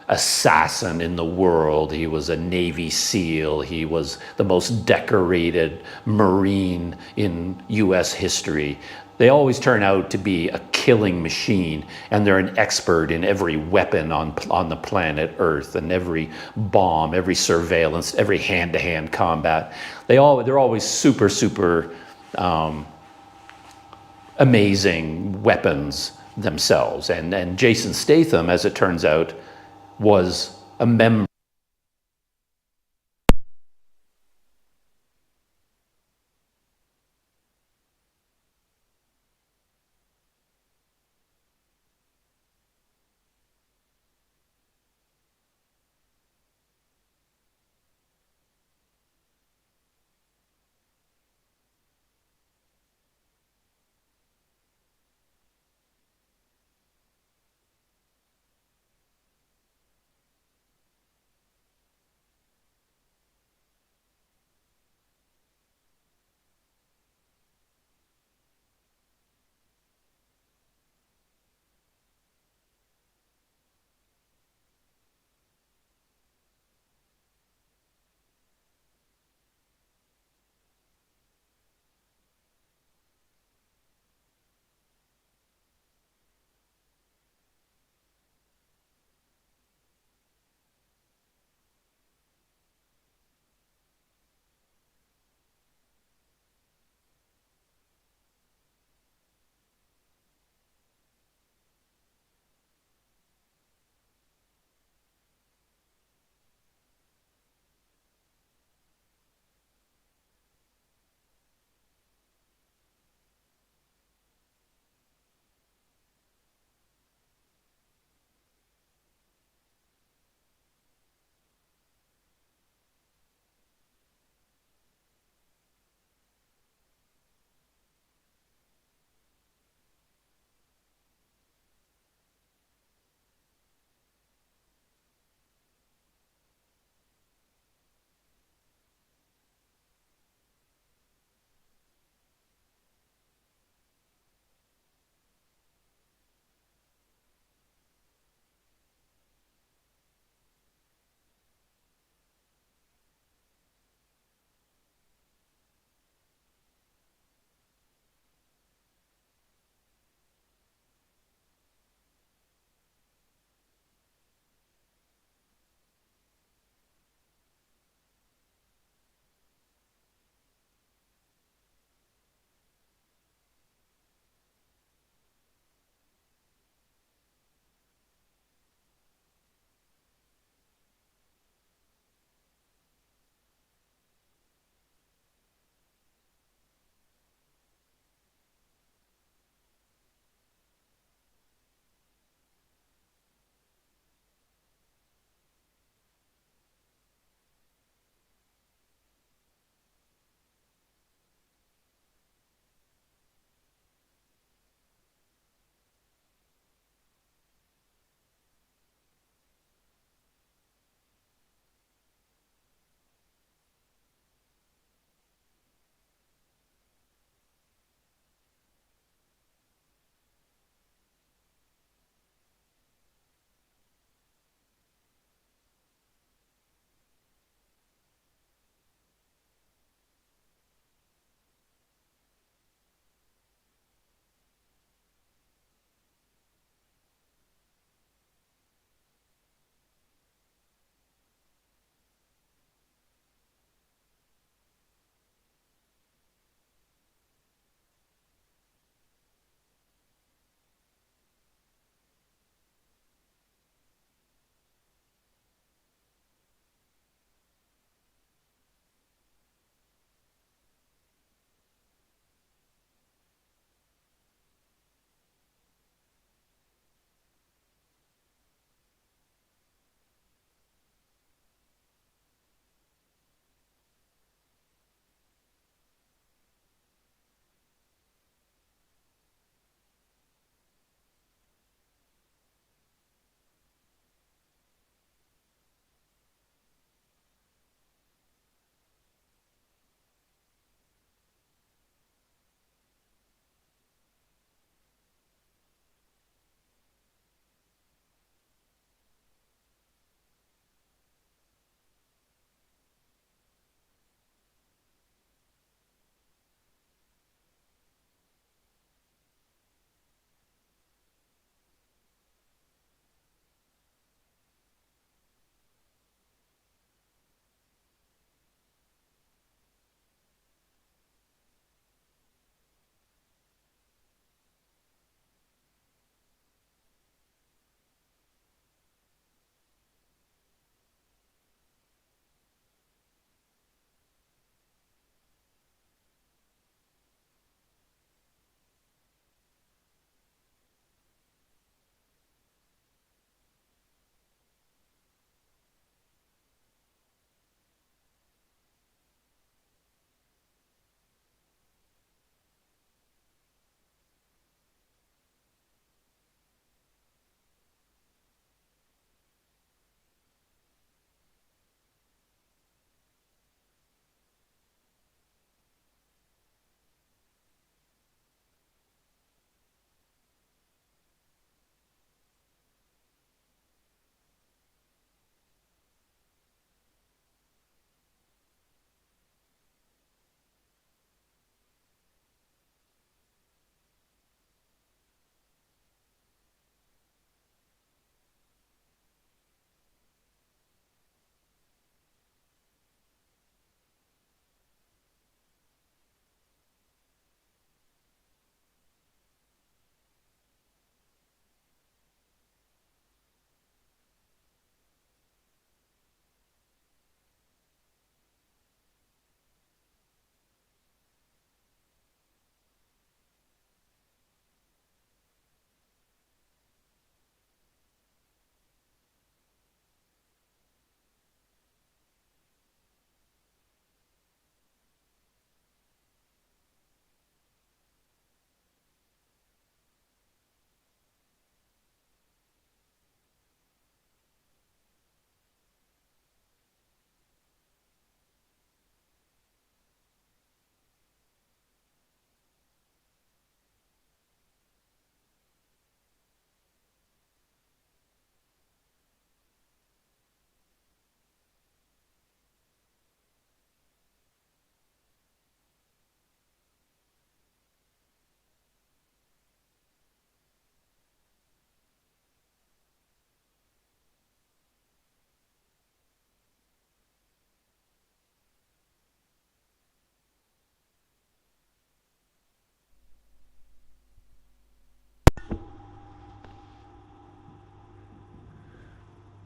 assassin in the world. He was a Navy SEAL. He was the most decorated Marine in US history. They always turn out to be a killing machine, and they're an expert in every weapon on the planet Earth, and every bomb, every surveillance, every hand-to-hand combat. They're always super amazing weapons themselves. And Jason Statham, as it turns out, was a member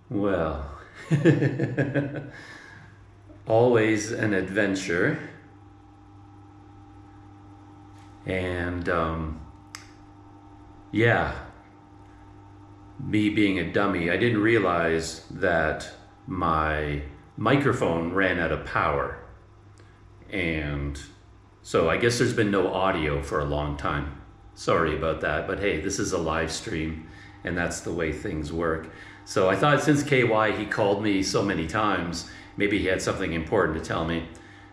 Well, always an adventure. And yeah, me being a dummy, I didn't realize that my microphone ran out of power. And so I guess there's been no audio for a long time. Sorry about that, but hey, this is a live stream and that's the way things work. So I thought since KY, he called me so many times, maybe he had something important to tell me.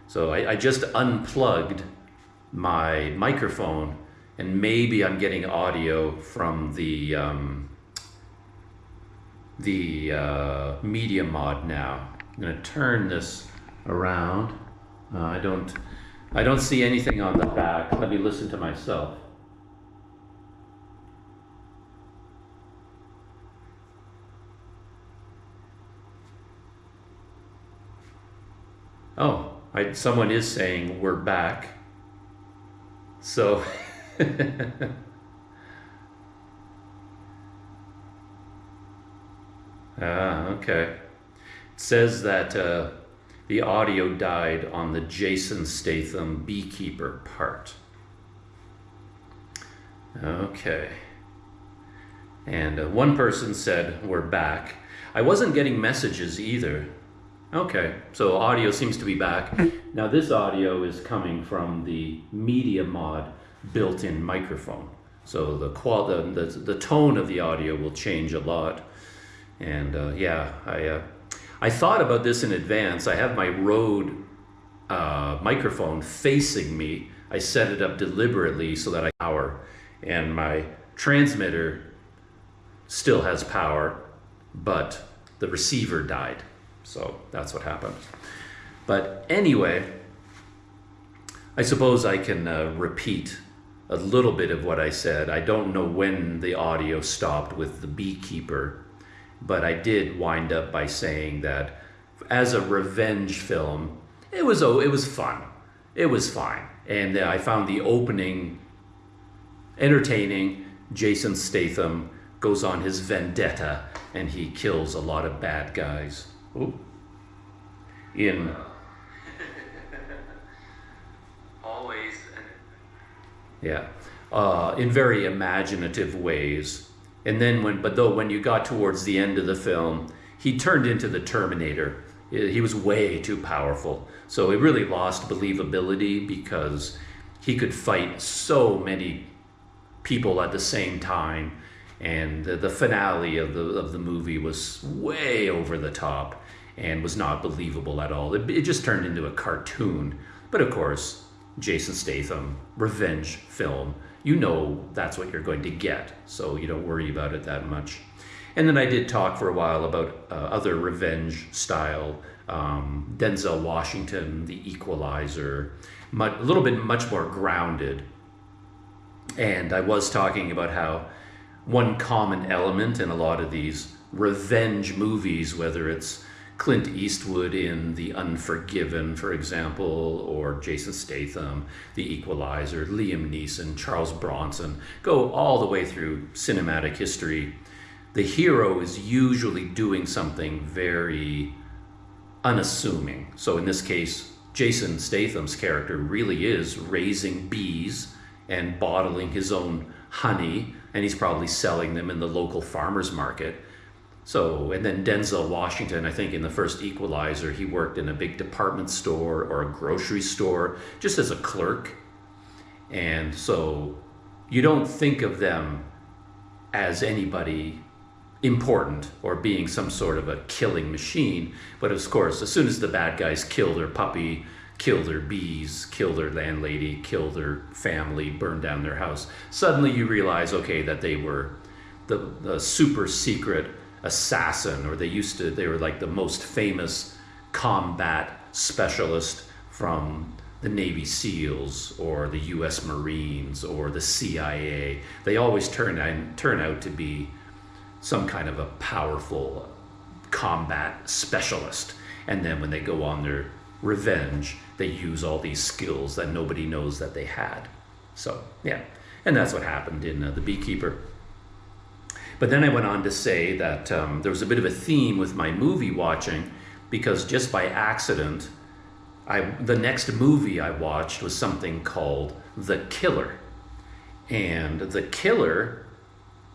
So I just unplugged my microphone and maybe I'm getting audio from the media mod now. I'm gonna turn this around. I don't see anything on the back. Let me listen to myself. Oh, someone is saying we're back. So, okay. It says that the audio died on the Jason Statham Beekeeper part. Okay. And one person said, we're back. I wasn't getting messages either. Okay, so audio seems to be back. Now this audio is coming from the media mod built-in microphone. So the tone of the audio will change a lot. And yeah, I thought about this in advance. I have my Rode microphone facing me. I set it up deliberately so that I have power. And my transmitter still has power, but the receiver died. So that's what happened. But anyway, I suppose I can repeat a little bit of what I said. I don't know when the audio stopped with the Beekeeper, but I did wind up by saying that as a revenge film, it was fun. It was fine. And I found the opening entertaining. Jason Statham goes on his vendetta and he kills a lot of bad guys. Ooh. Always. Yeah, in very imaginative ways. And then when you got towards the end of the film, he turned into the Terminator. He was way too powerful. So it really lost believability because he could fight so many people at the same time. And the finale of the movie was way over the top and was not believable at all. It just turned into a cartoon. But of course, Jason Statham, revenge film, you know that's what you're going to get, so you don't worry about it that much. And then I did talk for a while about other revenge style, Denzel Washington, The Equalizer, a little bit much more grounded. And I was talking about how one common element in a lot of these revenge movies, whether it's Clint Eastwood in The Unforgiven, for example, or Jason Statham, The Equalizer, Liam Neeson, Charles Bronson, go all the way through cinematic history. The hero is usually doing something very unassuming. So in this case, Jason Statham's character really is raising bees and bottling his own honey, and he's probably selling them in the local farmer's market. So, and then Denzel Washington, I think in the first Equalizer, he worked in a big department store or a grocery store just as a clerk. And so you don't think of them as anybody important or being some sort of a killing machine. But of course, as soon as the bad guys kill their puppy, kill their bees, kill their landlady, kill their family, burn down their house, suddenly you realize, okay, that they were the super secret assassin, or they were like the most famous combat specialist from the Navy SEALs or the US Marines or the CIA. They always turn out to be some kind of a powerful combat specialist. And then when they go on their revenge, they use all these skills that nobody knows that they had. So, yeah. And that's what happened in The Beekeeper. But then I went on to say that there was a bit of a theme with my movie watching, because just by accident, the next movie I watched was something called The Killer. And The Killer,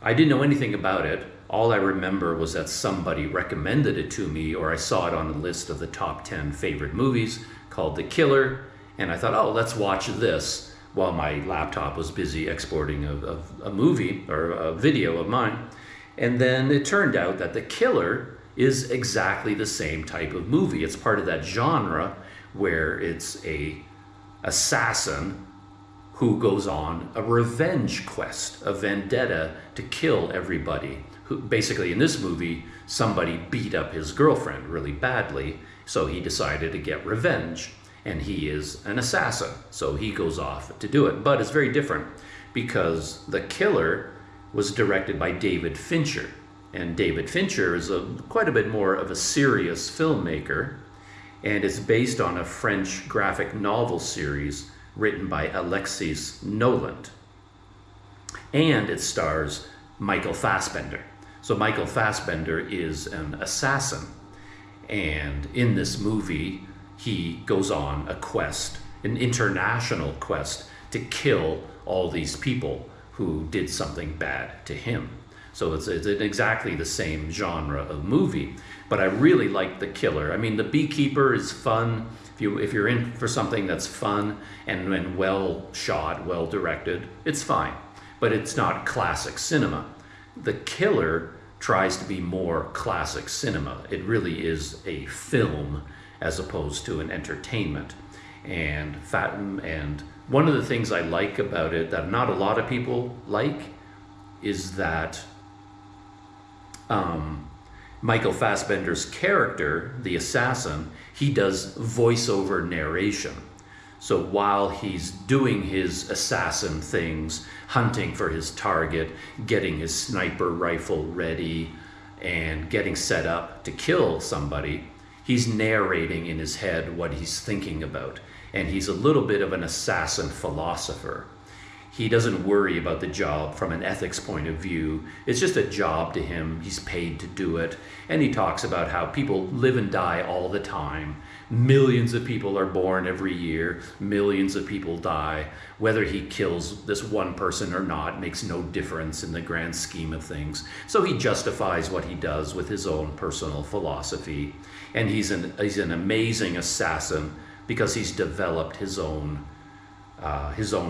I didn't know anything about it. All I remember was that somebody recommended it to me, or I saw it on the list of the top 10 favorite movies called The Killer. And I thought, oh, let's watch this, while my laptop was busy exporting a movie or a video of mine. And then it turned out that The Killer is exactly the same type of movie. It's part of that genre where it's a assassin who goes on a revenge quest, a vendetta to kill everybody. Who, basically in this movie, somebody beat up his girlfriend really badly, so he decided to get revenge. And he is an assassin, so he goes off to do it. But it's very different, because The Killer was directed by David Fincher. And David Fincher is quite a bit more of a serious filmmaker, and it's based on a French graphic novel series written by Alexis Noland. And it stars Michael Fassbender. So Michael Fassbender is an assassin, and in this movie, he goes on a quest, an international quest, to kill all these people who did something bad to him. So it's exactly the same genre of movie. But I really like The Killer. I mean, The Beekeeper is fun. If you're in for something that's fun and well shot, well directed, it's fine. But it's not classic cinema. The Killer tries to be more classic cinema. It really is a film as opposed to an entertainment. And one of the things I like about it that not a lot of people like is that Michael Fassbender's character, the assassin, he does voiceover narration. So while he's doing his assassin things, hunting for his target, getting his sniper rifle ready, and getting set up to kill somebody, he's narrating in his head what he's thinking about. And he's a little bit of an assassin philosopher. He doesn't worry about the job from an ethics point of view. It's just a job to him. He's paid to do it. And he talks about how people live and die all the time. Millions of people are born every year. Millions of people die. Whether he kills this one person or not makes no difference in the grand scheme of things. So he justifies what he does with his own personal philosophy. And he's an amazing assassin because he's developed his own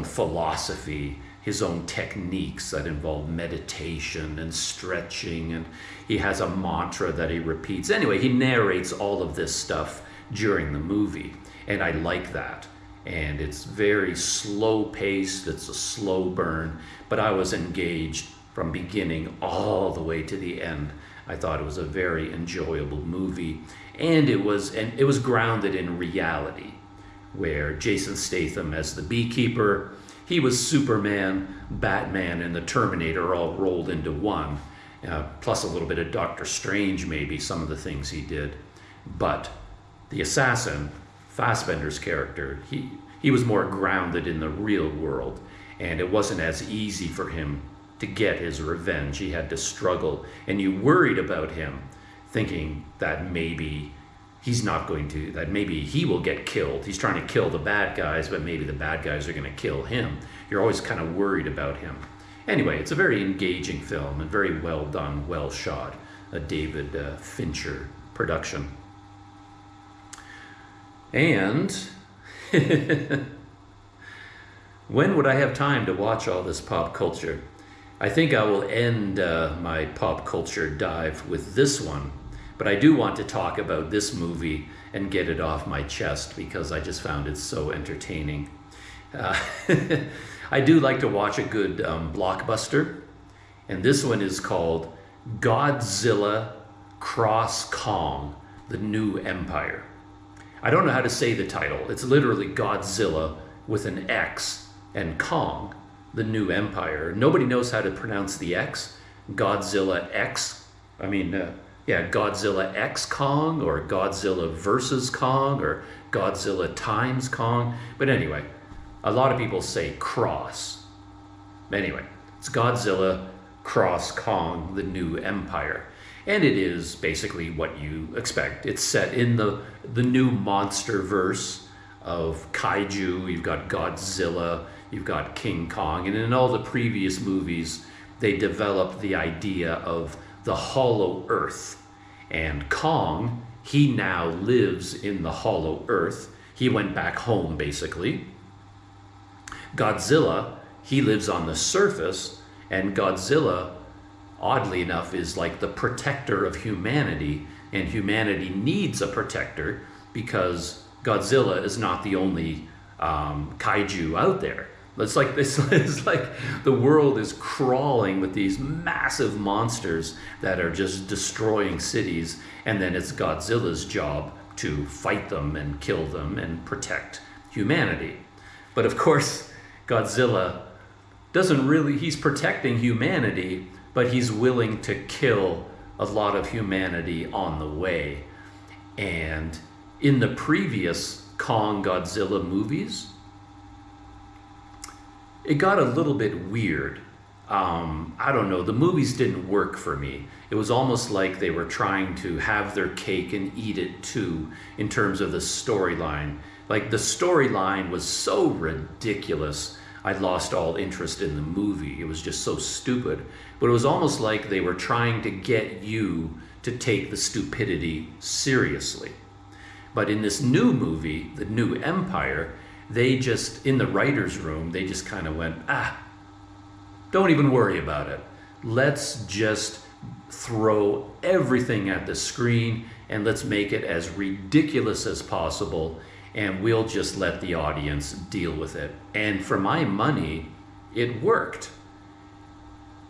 philosophy, his own techniques that involve meditation and stretching, and he has a mantra that he repeats. Anyway, he narrates all of this stuff during the movie, and I like that. And it's very slow paced, it's a slow burn, but I was engaged from beginning all the way to the end. I thought it was a very enjoyable movie, and it was grounded in reality, where Jason Statham as the Beekeeper, he was Superman, Batman, and the Terminator all rolled into one, plus a little bit of Doctor Strange, maybe, some of the things he did. But the assassin, Fassbender's character, he was more grounded in the real world, and it wasn't as easy for him to get his revenge. He had to struggle, and you worried about him, thinking that maybe maybe he will get killed. He's trying to kill the bad guys, but maybe the bad guys are going to kill him. You're always kind of worried about him. Anyway, it's a very engaging film and very well done, well shot. A David Fincher production. And when would I have time to watch all this pop culture? I think I will end my pop culture dive with this one. But I do want to talk about this movie and get it off my chest because I just found it so entertaining. I do like to watch a good blockbuster, and this one is called Godzilla Cross Kong, The New Empire. I don't know how to say the title. It's literally Godzilla with an X and Kong, The New Empire. Nobody knows how to pronounce the X. Godzilla X. Godzilla X Kong, or Godzilla versus Kong, or Godzilla times Kong. But anyway, a lot of people say cross. Anyway, it's Godzilla cross Kong, the New Empire. And it is basically what you expect. It's set in the new monster verse of kaiju. You've got Godzilla, you've got King Kong, and in all the previous movies, they developed the idea of the hollow earth. And Kong, he now lives in the hollow earth. He went back home, basically. Godzilla, he lives on the surface, and Godzilla, oddly enough, is like the protector of humanity, and humanity needs a protector because Godzilla is not the only kaiju out there. It's like the world is crawling with these massive monsters that are just destroying cities, and then it's Godzilla's job to fight them and kill them and protect humanity. But of course, Godzilla he's protecting humanity, but he's willing to kill a lot of humanity on the way. And in the previous Kong Godzilla movies, it got a little bit weird. I don't know, the movies didn't work for me. It was almost like they were trying to have their cake and eat it too, in terms of the storyline. Like, the storyline was so ridiculous, I lost all interest in the movie. It was just so stupid. But it was almost like they were trying to get you to take the stupidity seriously. But in this new movie, The New Empire, they just, in the writer's room, they just kind of went, don't even worry about it. Let's just throw everything at the screen and let's make it as ridiculous as possible, and we'll just let the audience deal with it. And for my money, it worked.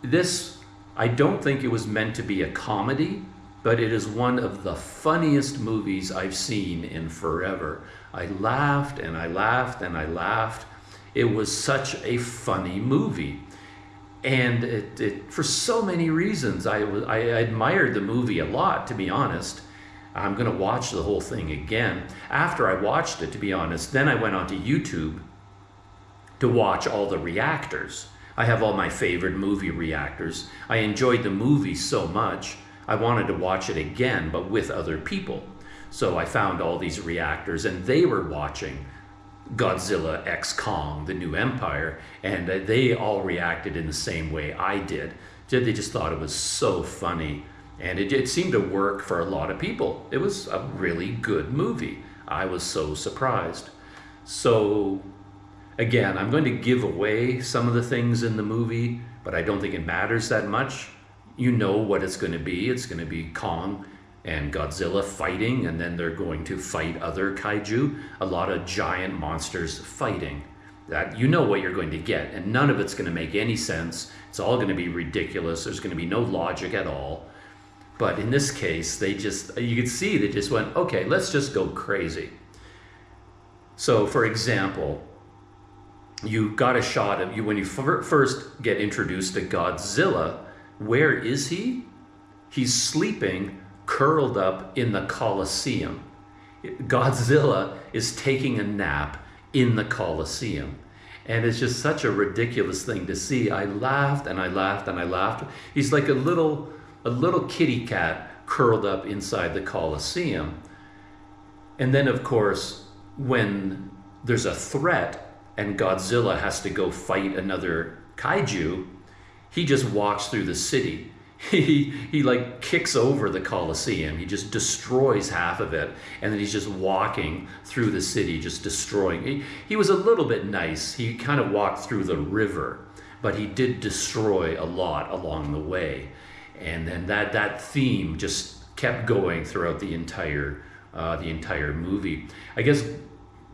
This, I don't think it was meant to be a comedy, but it is one of the funniest movies I've seen in forever. I laughed and I laughed and I laughed. It was such a funny movie. And it for so many reasons, I admired the movie a lot, to be honest. I'm going to watch the whole thing again. After I watched it, to be honest, then I went onto YouTube to watch all the reactors. I have all my favorite movie reactors. I enjoyed the movie so much, I wanted to watch it again, but with other people. So I found all these reactors, and they were watching Godzilla x Kong, The New Empire, and they all reacted in the same way I did. They just thought it was so funny. And it seemed to work for a lot of people. It was a really good movie. I was so surprised. So, again, I'm going to give away some of the things in the movie, but I don't think it matters that much. You know what it's going to be. It's going to be Kong and Godzilla fighting, and then they're going to fight other kaiju. A lot of giant monsters fighting. That, you know what you're going to get, and none of it's going to make any sense. It's all going to be ridiculous. There's going to be no logic at all. But in this case, you could see they just went, okay, let's just go crazy. So, for example, you got a shot of you when you first get introduced to Godzilla. Where is he? He's sleeping, curled up in the Colosseum. Godzilla is taking a nap in the Colosseum. And it's just such a ridiculous thing to see. I laughed and I laughed and I laughed. He's like a little kitty cat curled up inside the Colosseum. And then, of course, when there's a threat and Godzilla has to go fight another kaiju, he just walks through the city. He like kicks over the Colosseum. He just destroys half of it, and then he's just walking through the city, just destroying. He was a little bit nice. He kind of walked through the river, but he did destroy a lot along the way. And then that theme just kept going throughout the entire movie. I guess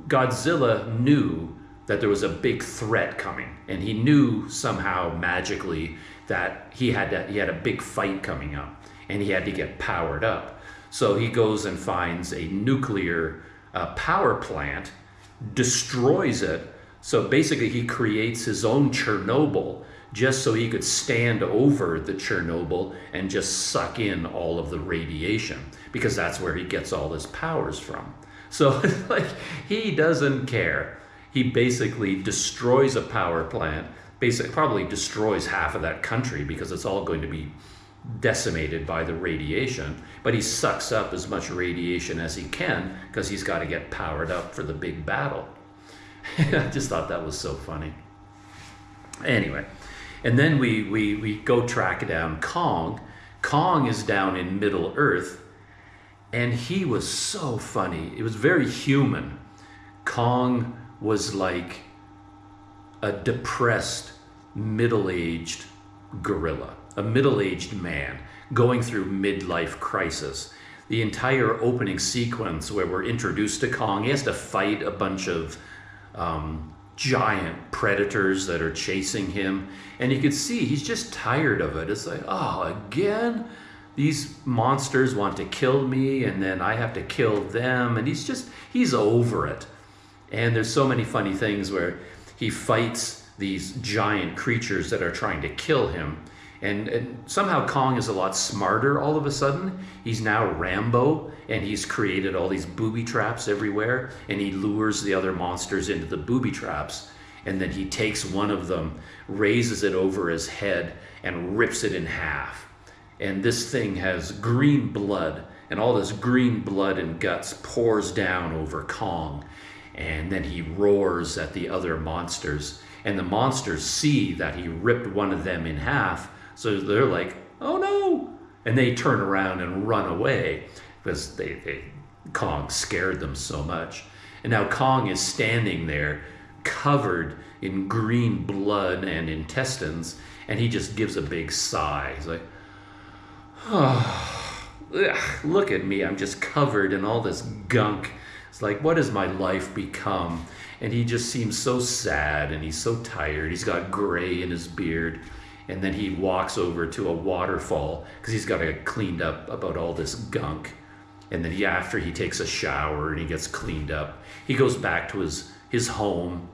Godzilla knew that there was a big threat coming, and he knew somehow magically that he had a big fight coming up, and he had to get powered up. So he goes and finds a nuclear power plant, destroys it. So basically he creates his own Chernobyl just so he could stand over the Chernobyl and just suck in all of the radiation, because that's where he gets all his powers from. So like, he doesn't care. He basically destroys a power plant, basically probably destroys half of that country because it's all going to be decimated by the radiation. But he sucks up as much radiation as he can because he's got to get powered up for the big battle. I just thought that was so funny. Anyway, and then we go track down Kong. Kong is down in Middle Earth, and he was so funny. It was very human. Kong was like a depressed, middle-aged gorilla, a middle-aged man going through midlife crisis. The entire opening sequence where we're introduced to Kong, he has to fight a bunch of giant predators that are chasing him, and you can see he's just tired of it. It's like, oh, again? These monsters want to kill me, and then I have to kill them, and he's over it. And there's so many funny things where he fights these giant creatures that are trying to kill him, and somehow Kong is a lot smarter all of a sudden. He's now Rambo, and he's created all these booby traps everywhere, and he lures the other monsters into the booby traps, and then he takes one of them, raises it over his head, and rips it in half. And this thing has green blood, and all this green blood and guts pours down over Kong. And then he roars at the other monsters, and the monsters see that he ripped one of them in half, so they're like, oh no, and they turn around and run away because Kong scared them so much. And now Kong is standing there covered in green blood and intestines, and he just gives a big sigh. He's like, oh, look at me, I'm just covered in all this gunk. It's like, what has my life become? And he just seems so sad, and he's so tired. He's got gray in his beard. And then he walks over to a waterfall because he's got to get cleaned up about all this gunk. And then after he takes a shower and he gets cleaned up, he goes back to his home,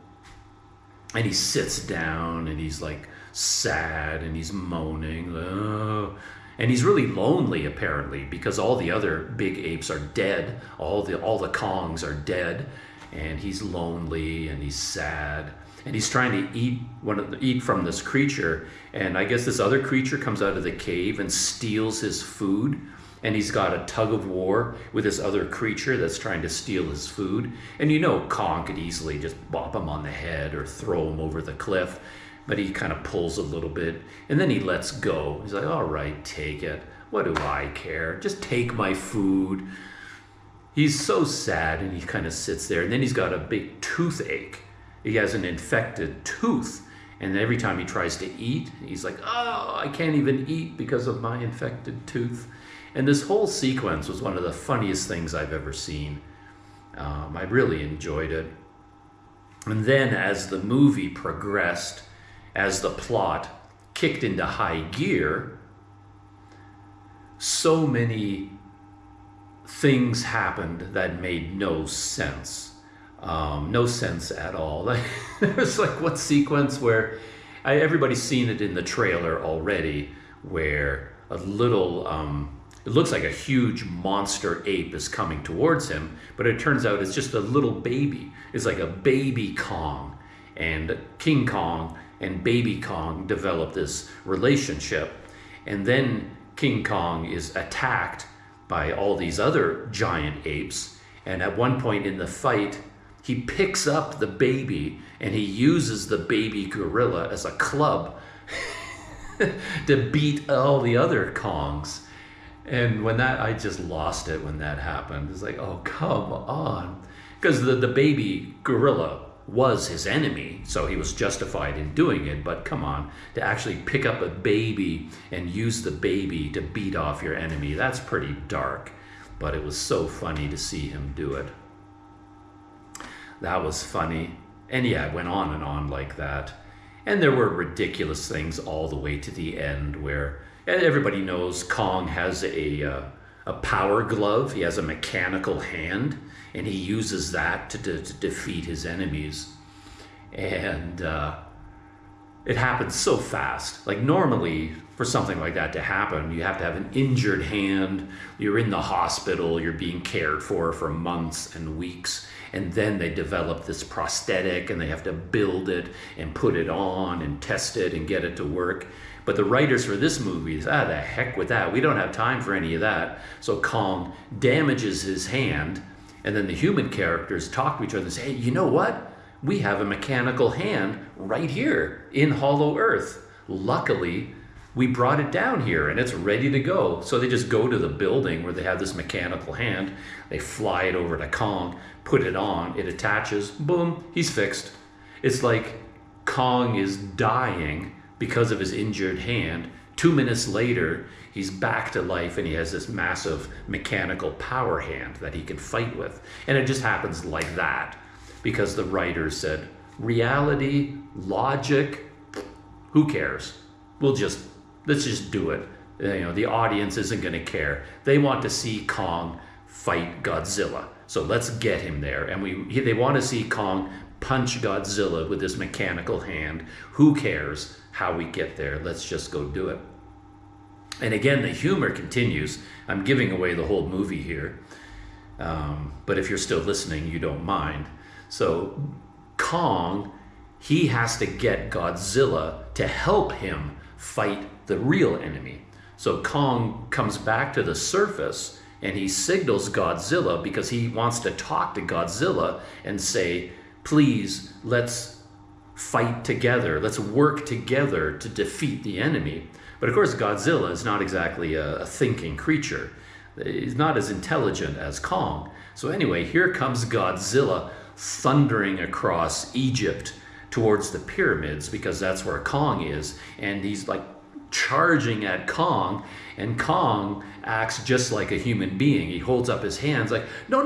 and he sits down, and he's like sad, and he's moaning. Oh. And he's really lonely, apparently, because all the other big apes are dead. All the Kongs are dead, and he's lonely, and he's sad, and he's trying to eat from this creature. And I guess this other creature comes out of the cave and steals his food, and he's got a tug of war with this other creature that's trying to steal his food. And you know, Kong could easily just bop him on the head or throw him over the cliff. But he kind of pulls a little bit, and then he lets go. He's like, all right, take it. What do I care? Just take my food. He's so sad, and he kind of sits there, and then he's got a big toothache. He has an infected tooth, and every time he tries to eat, he's like, oh, I can't even eat because of my infected tooth. And this whole sequence was one of the funniest things I've ever seen. I really enjoyed it. And then as the movie progressed, as the plot kicked into high gear, so many things happened that made no sense. No sense at all. There's like one sequence where everybody's seen it in the trailer already, where a little, it looks like a huge monster ape is coming towards him, but it turns out it's just a little baby. It's like a baby Kong, and King Kong and baby Kong develop this relationship, and then King Kong is attacked by all these other giant apes, and at one point in the fight, he picks up the baby and he uses the baby gorilla as a club to beat all the other Kongs. And I just lost it when that happened. It's like, oh, come on. Because the baby gorilla was his enemy, so he was justified in doing it, but come on, to actually pick up a baby and use the baby to beat off your enemy, that's pretty dark. But it was so funny to see him do it. That was funny. And yeah, it went on and on like that. And there were ridiculous things all the way to the end where everybody knows Kong has a power glove. He has a mechanical hand, and he uses that to defeat his enemies. And it happens so fast. Like normally for something like that to happen, you have to have an injured hand, you're in the hospital, you're being cared for months and weeks, and then they develop this prosthetic and they have to build it and put it on and test it and get it to work. But the writers for this movie is, the heck with that. We don't have time for any of that. So Kong damages his hand, and then the human characters talk to each other and say, hey, you know what? We have a mechanical hand right here in Hollow Earth. Luckily, we brought it down here and it's ready to go. So they just go to the building where they have this mechanical hand. They fly it over to Kong, put it on, it attaches, boom, he's fixed. It's like Kong is dying because of his injured hand. 2 minutes later, he's back to life and he has this massive mechanical power hand that he can fight with. And it just happens like that because the writers said, reality, logic, who cares? Let's just do it. The audience isn't going to care. They want to see Kong fight Godzilla. So let's get him there. And they want to see Kong punch Godzilla with this mechanical hand. Who cares how we get there? Let's just go do it. And again, the humor continues. I'm giving away the whole movie here. But if you're still listening, you don't mind. So Kong, he has to get Godzilla to help him fight the real enemy. So Kong comes back to the surface and he signals Godzilla because he wants to talk to Godzilla and say, please, let's fight together. Let's work together to defeat the enemy. But of course, Godzilla is not exactly a thinking creature. He's not as intelligent as Kong. So anyway, here comes Godzilla thundering across Egypt towards the pyramids because that's where Kong is. And he's like charging at Kong, and Kong acts just like a human being. He holds up his hands like, no,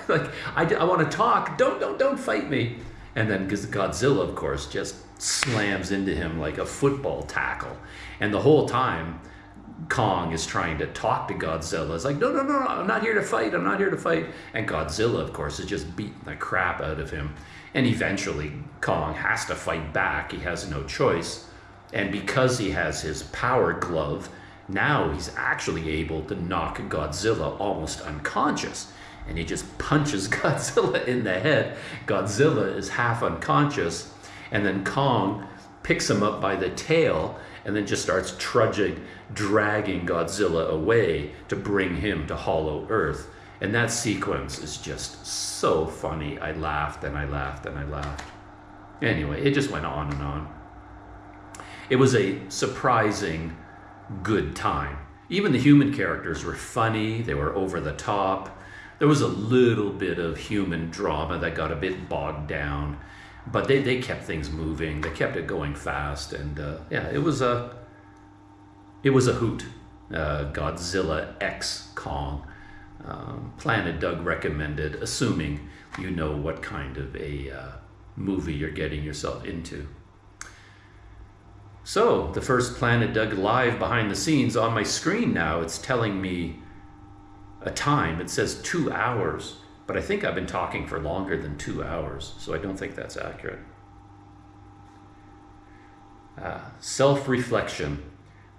like, I want to talk, don't fight me. And then Godzilla, of course, just slams into him like a football tackle. And the whole time, Kong is trying to talk to Godzilla. It's like, no, I'm not here to fight, I'm not here to fight. And Godzilla, of course, is just beating the crap out of him. And eventually, Kong has to fight back. He has no choice. And because he has his power glove, now he's actually able to knock Godzilla almost unconscious. And he just punches Godzilla in the head. Godzilla is half unconscious. And then Kong picks him up by the tail and then just starts dragging Godzilla away to bring him to Hollow Earth. And that sequence is just so funny. I laughed and I laughed and I laughed. Anyway, it just went on and on. It was a surprising good time. Even the human characters were funny. They were over the top. There was a little bit of human drama that got a bit bogged down. But they kept things moving. They kept it going fast. And it was a hoot. Godzilla X Kong. Planet Doug recommended, assuming you know what kind of a movie you're getting yourself into. So, the first Planet Doug live behind the scenes on my screen now, it's telling me a time. It says 2 hours, but I think I've been talking for longer than 2 hours, so I don't think that's accurate. Self-reflection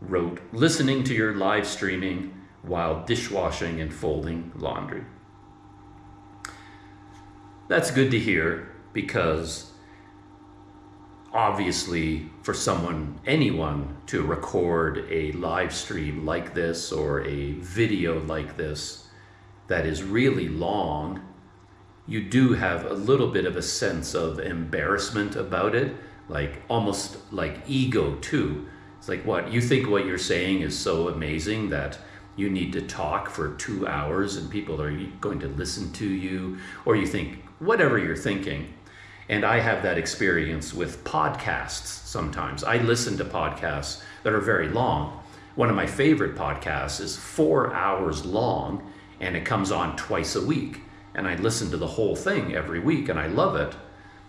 wrote, listening to your live streaming while dishwashing and folding laundry. That's good to hear because obviously for anyone to record a live stream like this or a video like this that is really long, you do have a little bit of a sense of embarrassment about it, like almost like ego too. It's like, what, you think what you're saying is so amazing that you need to talk for 2 hours and people are going to listen to you, or you think whatever you're thinking. And I have that experience with podcasts sometimes. I listen to podcasts that are very long. One of my favorite podcasts is 4 hours long and it comes on twice a week. And I listen to the whole thing every week and I love it.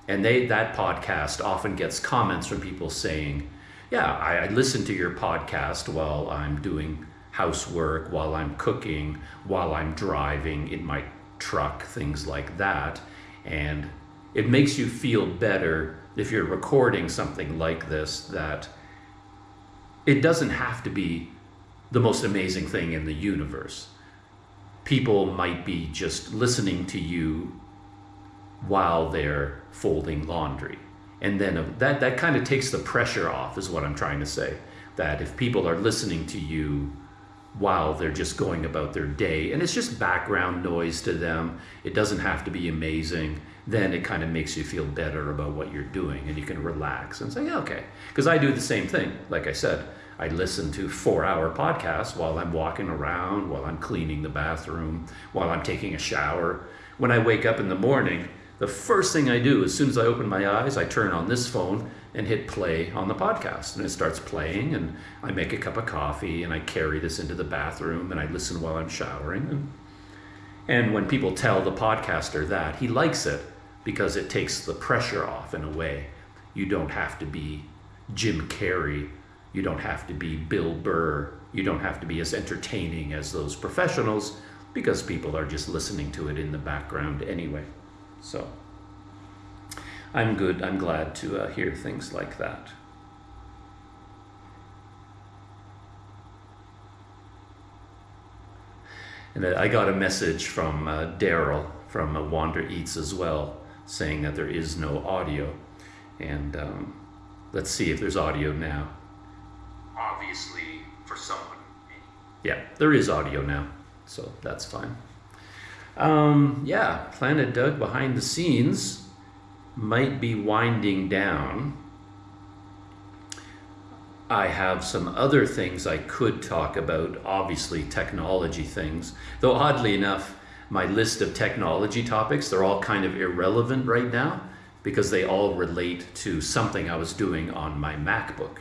And that podcast often gets comments from people saying, yeah, I listen to your podcast while I'm doing housework, while I'm cooking, while I'm driving in my truck, things like that. And it makes you feel better if you're recording something like this, that it doesn't have to be the most amazing thing in the universe. People might be just listening to you while they're folding laundry. And then that kind of takes the pressure off, is what I'm trying to say. That if people are listening to you while they're just going about their day, and it's just background noise to them, it doesn't have to be amazing, then it kind of makes you feel better about what you're doing, and you can relax and say, yeah, okay. Because I do the same thing. Like I said, I listen to 4-hour podcasts while I'm walking around, while I'm cleaning the bathroom, while I'm taking a shower. When I wake up in the morning, the first thing I do, as soon as I open my eyes, I turn on this phone and hit play on the podcast. And it starts playing, and I make a cup of coffee, and I carry this into the bathroom, and I listen while I'm showering. And when people tell the podcaster that, he likes it because it takes the pressure off in a way. You don't have to be Jim Carrey. You don't have to be Bill Burr. You don't have to be as entertaining as those professionals, because people are just listening to it in the background anyway. So I'm good. I'm glad to hear things like that. And I got a message from Daryl from Wander Eats as well, saying that there is no audio. And let's see if there's audio now. Obviously, for someone. Yeah, there is audio now, so that's fine. Yeah, Planet Doug behind the scenes might be winding down. I have some other things I could talk about, obviously technology things, though oddly enough, my list of technology topics, they're all kind of irrelevant right now because they all relate to something I was doing on my MacBook.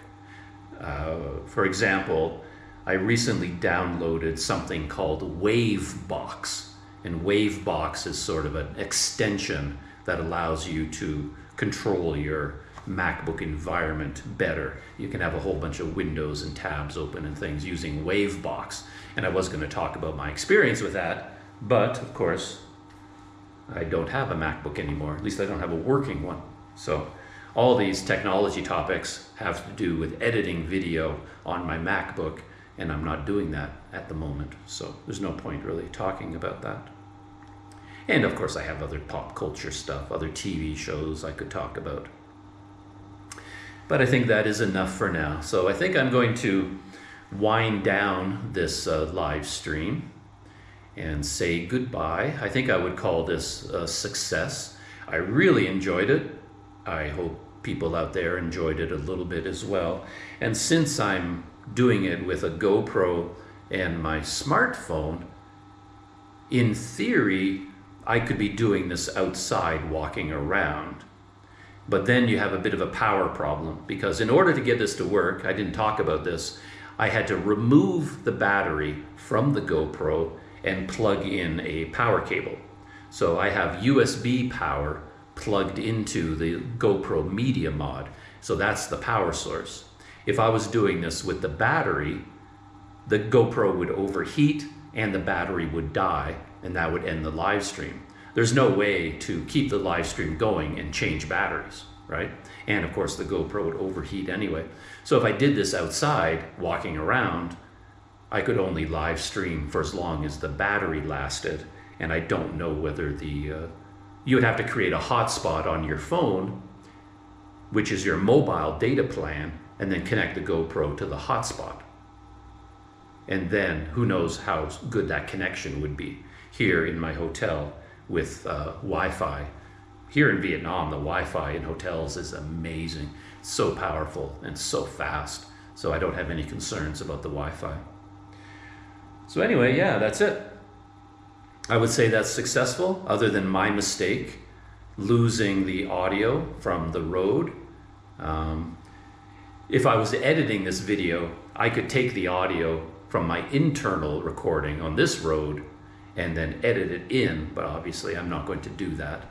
For example, I recently downloaded something called Wavebox. And Wavebox is sort of an extension that allows you to control your MacBook environment better. You can have a whole bunch of windows and tabs open and things using Wavebox. And I was going to talk about my experience with that, but of course, I don't have a MacBook anymore. At least I don't have a working one. So all these technology topics have to do with editing video on my MacBook, and I'm not doing that at the moment. So there's no point really talking about that. And of course I have other pop culture stuff, other TV shows I could talk about. But I think that is enough for now. So I think I'm going to wind down this live stream and say goodbye. I think I would call this a success. I really enjoyed it. I hope people out there enjoyed it a little bit as well. And since I'm doing it with a GoPro and my smartphone, in theory, I could be doing this outside walking around. But then you have a bit of a power problem, because in order to get this to work, I didn't talk about this, I had to remove the battery from the GoPro and plug in a power cable. So I have USB power plugged into the GoPro Media Mod. So that's the power source. If I was doing this with the battery, the GoPro would overheat and the battery would die, and that would end the live stream. There's no way to keep the live stream going and change batteries, right? And of course the GoPro would overheat anyway. So if I did this outside, walking around, I could only live stream for as long as the battery lasted, and I don't know whether you would have to create a hotspot on your phone, which is your mobile data plan, and then connect the GoPro to the hotspot. And then who knows how good that connection would be. Here in my hotel with Wi-Fi. Here in Vietnam, the Wi-Fi in hotels is amazing. It's so powerful and so fast. So I don't have any concerns about the Wi-Fi. So anyway, yeah, that's it. I would say that's successful, other than my mistake, losing the audio from the Rode. If I was editing this video, I could take the audio from my internal recording on this Rode and then edit it in, but obviously I'm not going to do that.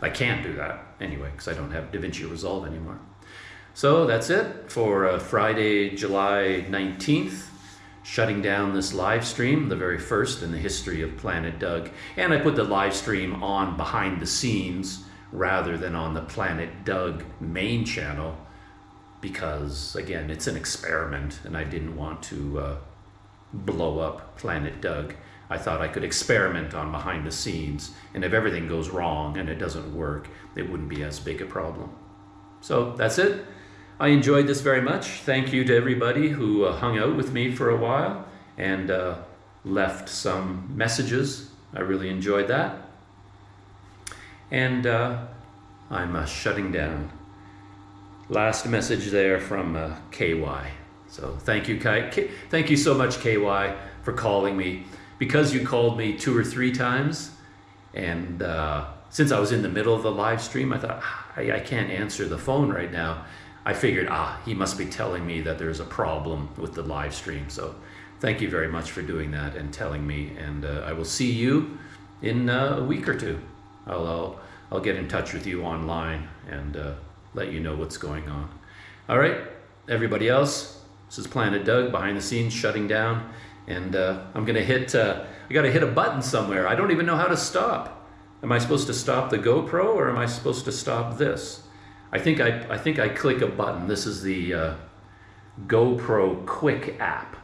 I can't do that anyway, because I don't have DaVinci Resolve anymore. So that's it for Friday, July 19th, shutting down this live stream, the very first in the history of Planet Doug. And I put the live stream on behind the scenes rather than on the Planet Doug main channel because, again, it's an experiment and I didn't want to blow up Planet Doug. I thought I could experiment on behind the scenes, and if everything goes wrong and it doesn't work, it wouldn't be as big a problem. So that's it. I enjoyed this very much. Thank you to everybody who hung out with me for a while and left some messages. I really enjoyed that. And I'm shutting down. Last message there from KY. So thank you, thank you so much, KY, for calling me. Because you called me 2 or 3 times, and since I was in the middle of the live stream, I thought, I can't answer the phone right now. I figured, he must be telling me that there's a problem with the live stream. So thank you very much for doing that and telling me, and I will see you in a week or 2. I'll get in touch with you online and let you know what's going on. All right, everybody else, this is Planet Doug, behind the scenes, shutting down. And I'm gonna hit, I gotta hit a button somewhere. I don't even know how to stop. Am I supposed to stop the GoPro or am I supposed to stop this? I think I click a button. This is the GoPro Quick app,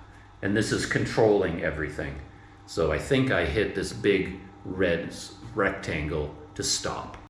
and this is controlling everything. So I think I hit this big red rectangle to stop.